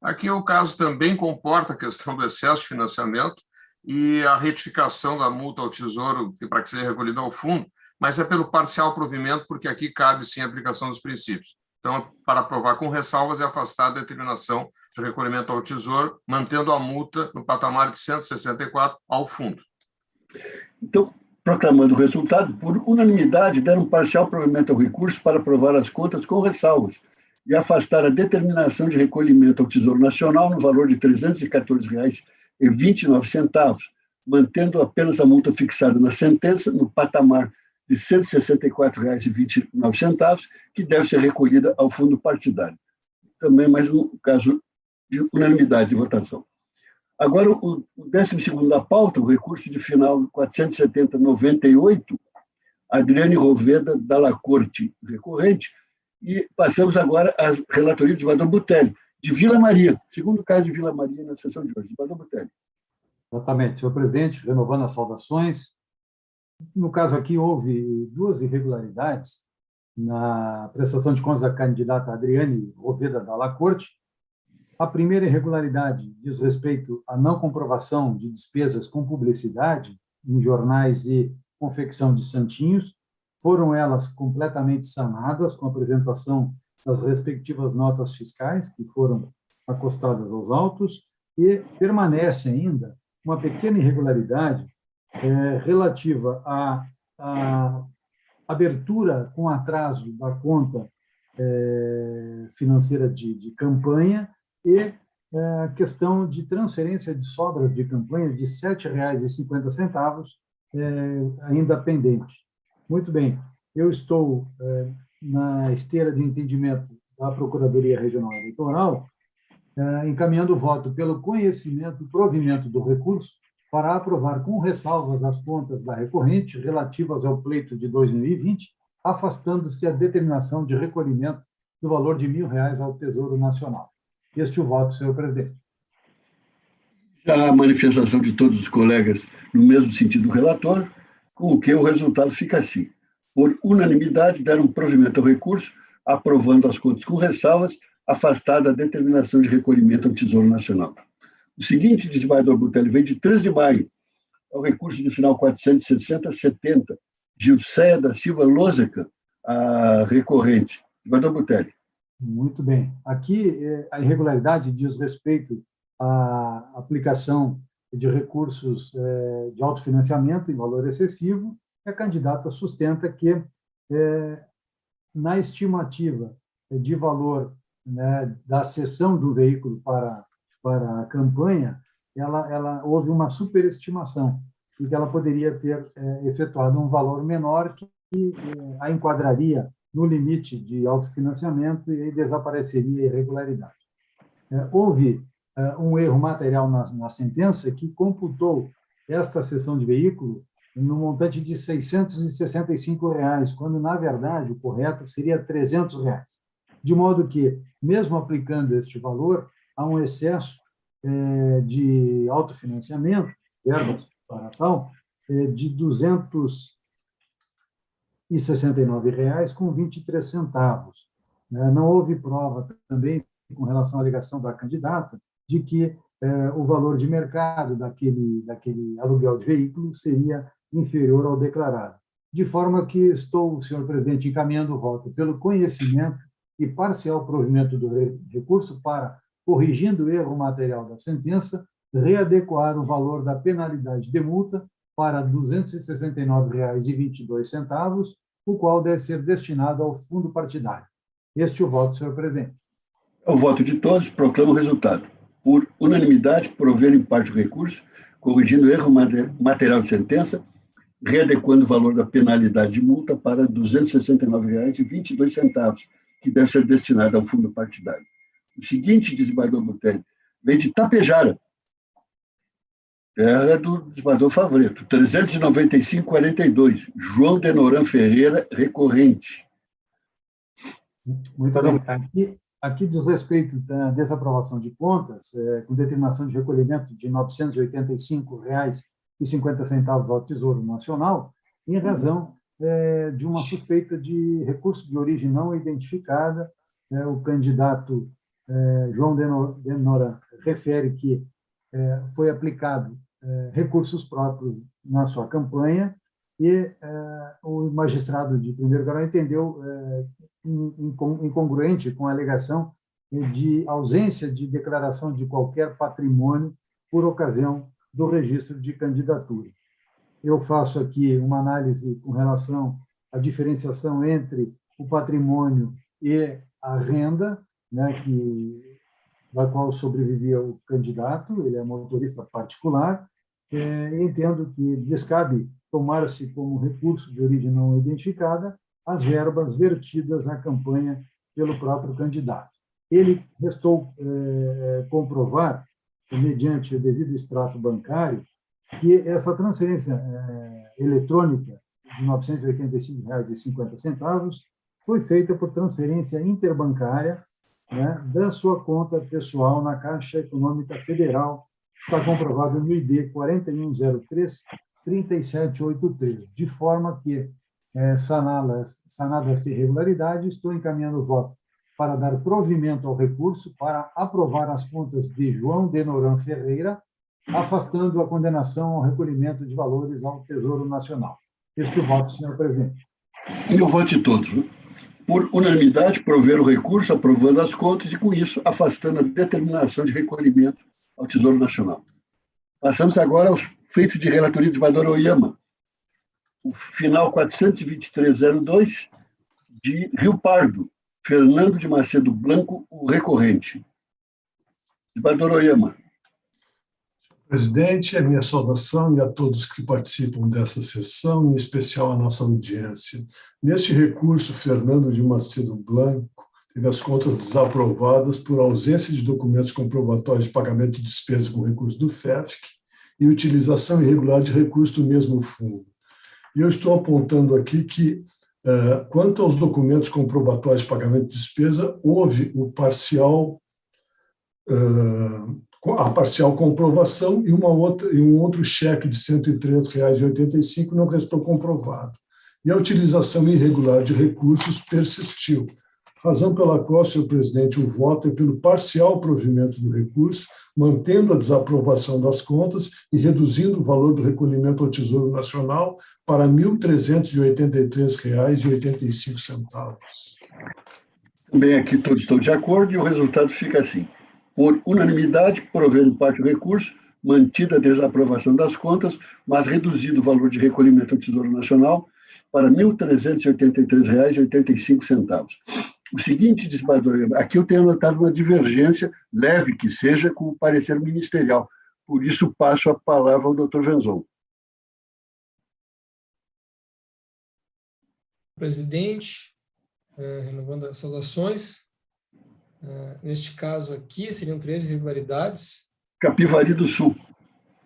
Aqui o caso também comporta a questão do excesso de financiamento e a retificação da multa ao Tesouro para que seja recolhida ao fundo, mas é pelo parcial provimento, porque aqui cabe sim a aplicação dos princípios. Então, para aprovar com ressalvas e afastar a determinação de recolhimento ao Tesouro, mantendo a multa no patamar de 164 ao fundo. Então, proclamando o resultado, por unanimidade, deram parcial provimento ao recurso para aprovar as contas com ressalvas e afastar a determinação de recolhimento ao Tesouro Nacional no valor de R$ 314,29, mantendo apenas a multa fixada na sentença no patamar de R$ 164,29, que deve ser recolhida ao fundo partidário. Também mais um caso de unanimidade de votação. Agora, o 12º da pauta, o recurso de final 470/98, Adriane Roveda Dalla Corte, recorrente, e passamos agora à relatoria do desembargador Butelli, de Vila Maria, segundo caso de Vila Maria na sessão de hoje. Desembargador Butelli. Exatamente, senhor presidente, renovando as saudações. No caso aqui, houve duas irregularidades na prestação de contas da candidata Adriane Roveda Dalla Corte. A primeira irregularidade diz respeito à não comprovação de despesas com publicidade em jornais e confecção de santinhos. Foram elas completamente sanadas com a apresentação das respectivas notas fiscais, que foram acostadas aos autos, e permanece ainda uma pequena irregularidade relativa à abertura com atraso da conta financeira de campanha e a questão de transferência de sobras de campanha de R$ 7,50 ainda pendente. Muito bem, eu estou na esteira de entendimento da Procuradoria Regional Eleitoral, encaminhando o voto pelo conhecimento e provimento do recurso para aprovar com ressalvas as contas da recorrente relativas ao pleito de 2020, afastando-se a determinação de recolhimento do valor de R$ 1.000 ao Tesouro Nacional. Este é o voto, senhor presidente. Já a manifestação de todos os colegas no mesmo sentido do relator, com o que o resultado fica assim. Por unanimidade, deram provimento ao recurso, aprovando as contas com ressalvas, afastada a determinação de recolhimento ao Tesouro Nacional. O seguinte, desembargador Butelli, vem de 3 de maio, ao recurso de final 460/70, Gilcéia da Silva Lozeca, a recorrente. Desembargador Butelli. Muito bem. Aqui, a irregularidade diz respeito à aplicação de recursos de autofinanciamento em valor excessivo. A candidata sustenta que, na estimativa de valor, né, da cessão do veículo para a campanha, houve uma superestimação e que ela poderia ter efetuado um valor menor que a enquadraria no limite de autofinanciamento e aí desapareceria a irregularidade. Houve um erro material na sentença que computou esta cessão de veículo no montante de R$ 665, quando, na verdade, o correto seria R$ 300. De modo que, mesmo aplicando este valor, há um excesso de autofinanciamento, verbas para tal, de R$ 269,23. Não houve prova também, com relação à alegação da candidata, de que o valor de mercado daquele aluguel de veículo seria inferior ao declarado. De forma que estou, senhor presidente, encaminhando o voto pelo conhecimento e parcial provimento do recurso para, corrigindo o erro material da sentença, readequar o valor da penalidade de multa para R$ 269,22, o qual deve ser destinado ao fundo partidário. Este é o voto, senhor presidente. O voto de todos, proclama o resultado. Por unanimidade, prover em parte o recurso, corrigindo o erro material de sentença, readequando o valor da penalidade de multa para R$ 269,22, que deve ser destinado ao fundo partidário. O seguinte, desembargador Botelho, vem de Tapejara, terra do desembargador Favreto, 395,42, João Denoran Ferreira, recorrente. Muito bem. Aqui diz respeito da desaprovação de contas, com determinação de recolhimento de R$ 985,50 ao Tesouro Nacional, em razão de uma suspeita de recurso de origem não identificada. O candidato João Denoran refere que foi aplicado recursos próprios na sua campanha e o magistrado de primeiro grau entendeu incongruente com a alegação de ausência de declaração de qualquer patrimônio por ocasião do registro de candidatura. Eu faço aqui uma análise com relação à diferenciação entre o patrimônio e a renda, né, da qual sobrevivia o candidato, ele é motorista particular, entendo que descabe tomar-se como recurso de origem não identificada as verbas vertidas na campanha pelo próprio candidato. Ele restou comprovar, mediante o devido extrato bancário, que essa transferência eletrônica de R$ 985,50 foi feita por transferência interbancária, né, da sua conta pessoal na Caixa Econômica Federal, está comprovado no ID 4103-3783, de forma que, sanada essa irregularidade, estou encaminhando o voto para dar provimento ao recurso para aprovar as contas de João Denoran Ferreira, afastando a condenação ao recolhimento de valores ao Tesouro Nacional. Este voto, senhor presidente. E o voto de todos. Por unanimidade, prover o recurso, aprovando as contas e, com isso, afastando a determinação de recolhimento ao Tesouro Nacional. Passamos agora aos feitos de relatoria do desembargador Oyama. O final 42302, de Rio Pardo, Fernando de Macedo Blanco, o recorrente. Desembargador Oyama. Presidente, a minha saudação e a todos que participam dessa sessão, em especial a nossa audiência. Neste recurso, Fernando de Macedo Blanco teve as contas desaprovadas por ausência de documentos comprobatórios de pagamento de despesas com recurso do FEFC e utilização irregular de recurso do mesmo fundo. E eu estou apontando aqui que, quanto aos documentos comprobatórios de pagamento de despesa, houve a parcial comprovação e um outro cheque de R$ 103,85 não restou comprovado. E a utilização irregular de recursos persistiu, razão pela qual, senhor presidente, o voto é pelo parcial provimento do recurso, mantendo a desaprovação das contas e reduzindo o valor do recolhimento ao Tesouro Nacional para R$ 1.383,85. Também aqui todos estão de acordo e o resultado fica assim. Por unanimidade, provendo parte do recurso, mantida a desaprovação das contas, mas reduzido o valor de recolhimento ao Tesouro Nacional para R$ 1.383,85. O seguinte desembargador, aqui eu tenho anotado uma divergência, leve que seja, com o parecer ministerial. Por isso, passo a palavra ao doutor Venzon. Presidente, renovando as saudações. Neste caso aqui, seriam 13 irregularidades. Capivari do Sul.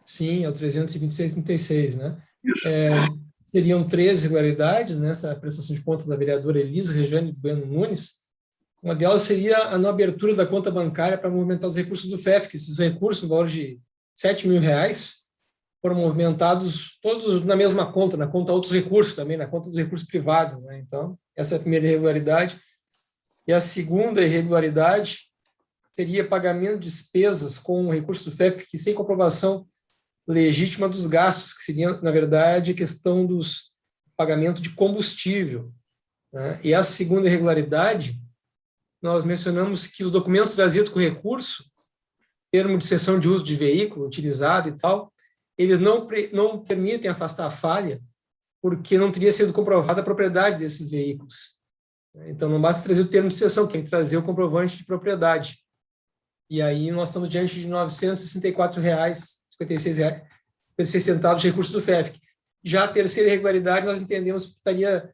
Sim, é o 326,36, né? Isso. Seriam 13 irregularidades nessa prestação de conta da vereadora Elisa Regiane Bueno Nunes. Uma delas seria a não abertura da conta bancária para movimentar os recursos do FEF, que esses recursos, no valor de R$ 7.000, foram movimentados todos na mesma conta, na conta outros recursos também, na conta dos recursos privados, né? Então, essa é a primeira irregularidade. E a segunda irregularidade seria pagamento de despesas com o recurso do FEF, que sem comprovação legítima dos gastos, que seria, na verdade, a questão dos pagamento de combustível, né? E a segunda irregularidade, nós mencionamos que os documentos trazidos com recurso, termo de cessão de uso de veículo utilizado e tal, eles não permitem afastar a falha, porque não teria sido comprovada a propriedade desses veículos. Então, não basta trazer o termo de cessão, tem que trazer o comprovante de propriedade. E aí nós estamos diante de R$ 964,56 de recursos do FEF. Já a terceira irregularidade, nós entendemos que estaria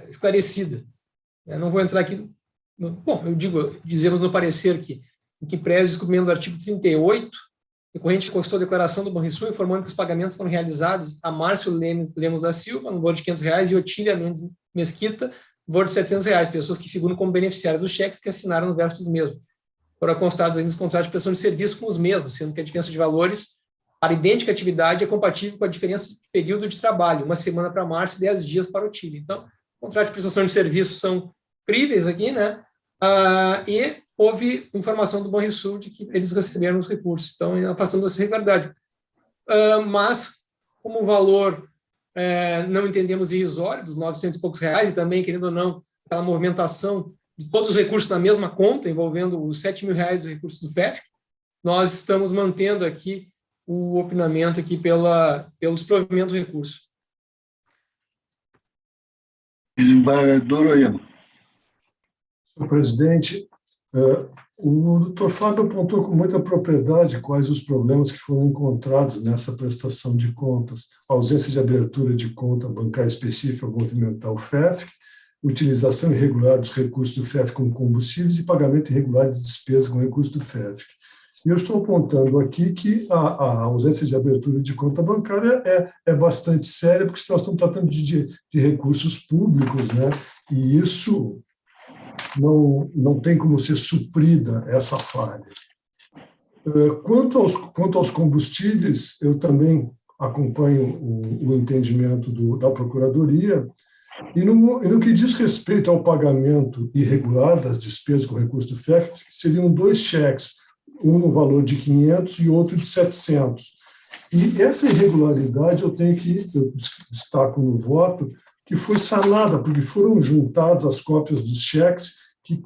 esclarecida. Eu não vou entrar aqui... dizemos no parecer que, em que preza o descobrimento do artigo 38, recorrente constou a declaração do Banrisul informando que os pagamentos foram realizados a Márcio Lemos da Silva, no valor de R$ 500, e Otília Mendes Mesquita, no valor de R$ 700, pessoas que figuram como beneficiários dos cheques que assinaram no verso dos mesmos. Foram constados ainda os contratos de prestação de serviço com os mesmos, sendo que a diferença de valores para idêntica atividade é compatível com a diferença de período de trabalho, 1 semana para Márcio e 10 dias para Otília. Então, contratos de prestação de serviço são críveis aqui, né? E houve informação do Banrisul de que eles receberam os recursos. Então, nós passamos essa irregularidade. Mas, como o valor não entendemos irrisório, dos 900 e poucos reais, e também, querendo ou não, aquela movimentação de todos os recursos na mesma conta, envolvendo os R$ 7.000 do recurso do FEF, nós estamos mantendo aqui o opinamento aqui pelo desprovimento do recurso. Desembargador Oyama. Senhor presidente, o doutor Fábio apontou com muita propriedade quais os problemas que foram encontrados nessa prestação de contas: a ausência de abertura de conta bancária específica ao movimentar o FEF, utilização irregular dos recursos do FEF como combustíveis e pagamento irregular de despesas com recursos do FEF. E eu estou apontando aqui que a ausência de abertura de conta bancária é bastante séria, porque nós estamos tratando de recursos públicos, né? E isso não tem como ser suprida, essa falha. Quanto aos combustíveis, eu também acompanho o entendimento da Procuradoria, e no que diz respeito ao pagamento irregular das despesas com recurso do FEF, seriam 2 cheques, um no valor de 500 e outro de 700. E essa irregularidade eu destaco no voto, que foi sanada, porque foram juntadas as cópias dos cheques que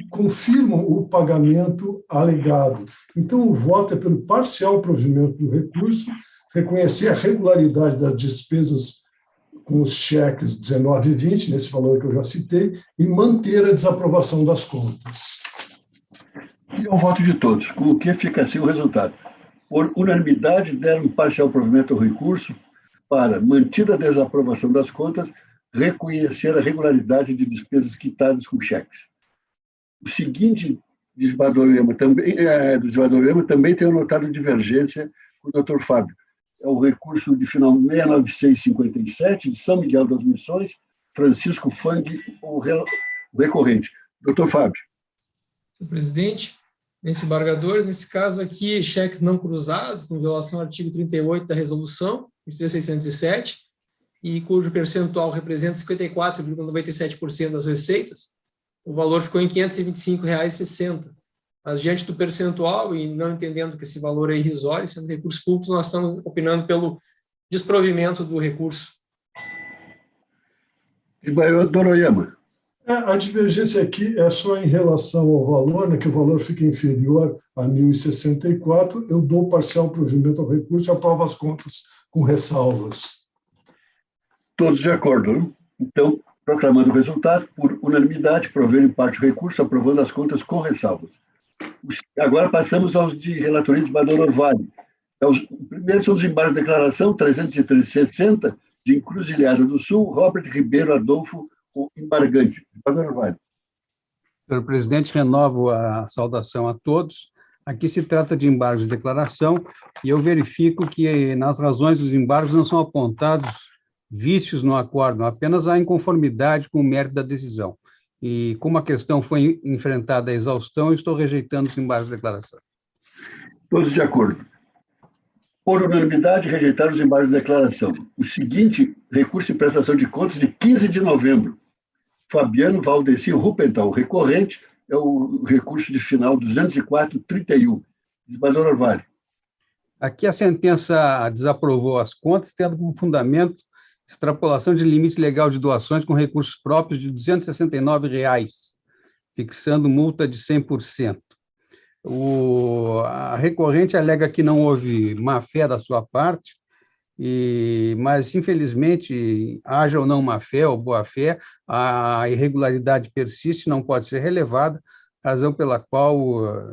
confirmam o pagamento alegado. Então, o voto é pelo parcial provimento do recurso, reconhecer a regularidade das despesas com os cheques 19 e 20, nesse valor que eu já citei, e manter a desaprovação das contas. E o voto de todos, com o que fica assim o resultado. Por unanimidade, deram parcial provimento ao recurso para, mantida a desaprovação das contas, reconhecer a regularidade de despesas quitadas com cheques. O seguinte desembargador Oyama também tem anotado divergência com o doutor Fábio. É o recurso de final 69657, de São Miguel das Missões, Francisco Fang, o recorrente. Doutor Fábio. Senhor presidente, desembargadores, nesse caso aqui, cheques não cruzados, com violação ao artigo 38 da resolução, 23607, e cujo percentual representa 54,97% das receitas, o valor ficou em R$ 525,60. Mas, diante do percentual, e não entendendo que esse valor é irrisório, sendo recursos públicos, nós estamos opinando pelo desprovimento do recurso. Desembargador Oyama. A divergência aqui é só em relação ao valor, né, que o valor fica inferior a 1.064, eu dou parcial provimento ao recurso e aprovo as contas com ressalvas. Todos de acordo, né? Então, proclamando o resultado, por unanimidade, prover em parte o recurso, aprovando as contas com ressalvas. Agora passamos aos de relatoria de Bador Orvalho. O primeiro são os embargos de declaração 360 de Encruzilhada do Sul, Robert Ribeiro Adolfo, o embargante. Bador Orvalho. Senhor presidente, renovo a saudação a todos. Aqui se trata de embargos de declaração e eu verifico que nas razões dos embargos não são apontados vícios no acordo, apenas a inconformidade com o mérito da decisão. E como a questão foi enfrentada à exaustão, eu estou rejeitando os embargos de declaração. Todos de acordo. Por unanimidade, rejeitar os embargos de declaração. O seguinte recurso de prestação de contas de 15 de novembro. Fabiano Valdeci Rupental, recorrente, é o recurso de final 204/31. Bador Orvalho. Aqui a sentença desaprovou as contas, tendo como fundamento extrapolação de limite legal de doações com recursos próprios de R$ 269, fixando multa de 100%. A recorrente alega que não houve má-fé da sua parte, mas, infelizmente, haja ou não má-fé ou boa-fé, a irregularidade persiste, não pode ser relevada, razão pela qual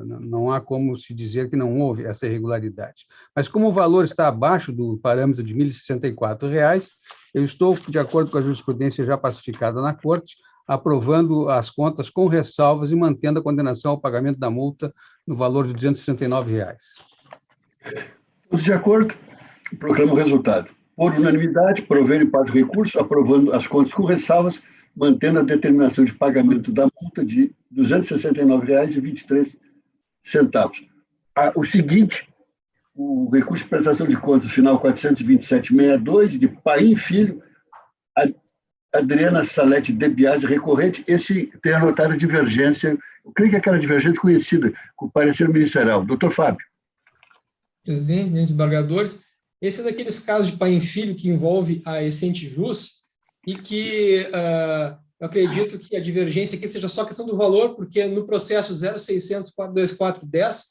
não há como se dizer que não houve essa irregularidade. Mas, como o valor está abaixo do parâmetro de R$ 1.064, eu estou, de acordo com a jurisprudência já pacificada na Corte, aprovando as contas com ressalvas e mantendo a condenação ao pagamento da multa no valor de R$ 269. Todos de acordo? Proclamo o resultado. Por unanimidade, prover em parte o recurso, aprovando as contas com ressalvas, mantendo a determinação de pagamento da multa de R$ 269,23. O seguinte, o recurso de prestação de contas final 427.62, de Paim Filho, Adriana Salete de Biasi, recorrente, esse tem anotado divergência, eu creio que é aquela divergência conhecida, com o parecer ministerial. Doutor Fábio. Presidente, desembargadores, esse é daqueles casos de Paim Filho que envolve a Essente Jus e que eu acredito que a divergência aqui seja só questão do valor, porque no processo 0600-424-10,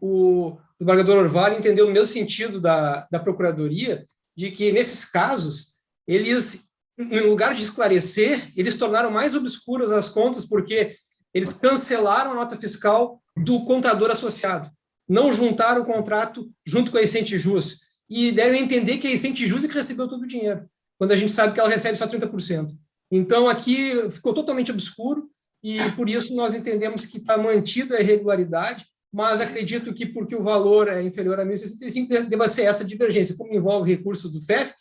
o desembargador Orvalho entendeu no mesmo sentido da Procuradoria, de que, nesses casos, eles, em lugar de esclarecer, eles tornaram mais obscuras as contas, porque eles cancelaram a nota fiscal do contador associado, não juntaram o contrato junto com a Essente Jus, e devem entender que a Essente Jus é que recebeu todo o dinheiro, quando a gente sabe que ela recebe só 30%. Então, aqui ficou totalmente obscuro, e por isso nós entendemos que está mantida a irregularidade, mas acredito que, porque o valor é inferior a 1.065, deva ser essa divergência. Como envolve recurso do FEFC,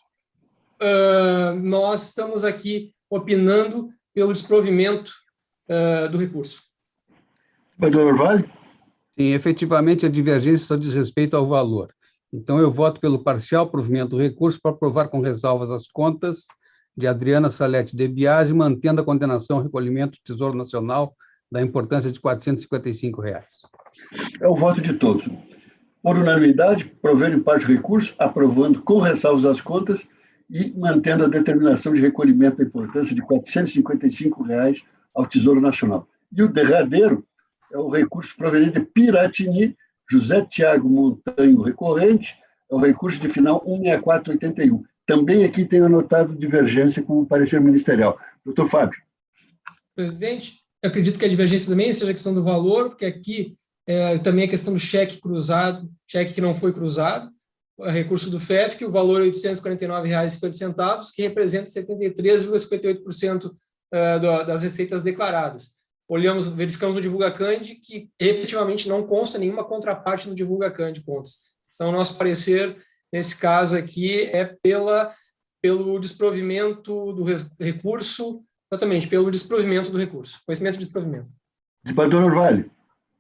nós estamos aqui opinando pelo desprovimento do recurso. Bador Orvalho? Sim, efetivamente, a divergência só diz respeito ao valor. Então, eu voto pelo parcial provimento do recurso para aprovar com ressalvas as contas de Adriana Salete de Biasi, mantendo a condenação ao recolhimento do Tesouro Nacional da importância de R$ 455. É o voto de todos. Por unanimidade, prover em parte o recurso, aprovando com ressalvas as contas e mantendo a determinação de recolhimento da importância de R$ 455 ao Tesouro Nacional. E o derradeiro é o recurso proveniente de Piratini, José Tiago Montanho, recorrente, é o recurso de final 16481. Também aqui tenho anotado divergência com o parecer ministerial. Doutor Fábio. Presidente, eu acredito que a divergência também seja a questão do valor, porque aqui também a questão do cheque cruzado, cheque que não foi cruzado, recurso do FEFC, o valor é R$ 849,50, que representa 73,58% das receitas declaradas. Verificamos no DivulgaCand que efetivamente não consta nenhuma contraparte no DivulgaCand de contas. Então, nosso parecer, nesse caso aqui, é pelo desprovimento do recurso, exatamente, pelo desprovimento do recurso, conhecimento de desprovimento. Desembargador Orvalho.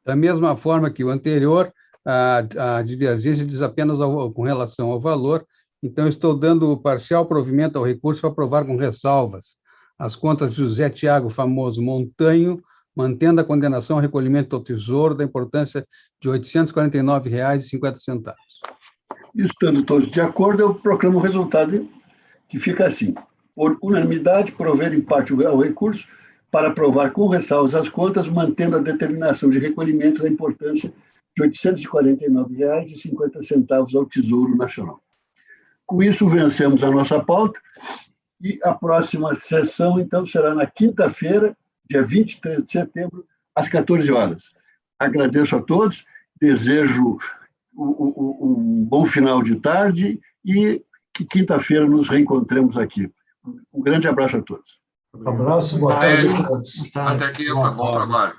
Da mesma forma que o anterior, a divergência diz apenas com relação ao valor, então estou dando o parcial provimento ao recurso para aprovar com ressalvas as contas de José Tiago Famoso Montanho, mantendo a condenação ao recolhimento ao Tesouro da importância de R$ 849,50. Estando todos de acordo, eu proclamo o resultado, que fica assim. Por unanimidade, prover em parte ao recurso, para aprovar com ressalvas as contas, mantendo a determinação de recolhimento da importância de R$ 849,50 ao Tesouro Nacional. Com isso, vencemos a nossa pauta e a próxima sessão, então, será na quinta-feira, dia 23 de setembro, às 14 horas. Agradeço a todos, desejo um bom final de tarde e que quinta-feira nos reencontremos aqui. Um grande abraço a todos. Abraço, boa tarde a todos. Até quinta, bom trabalho.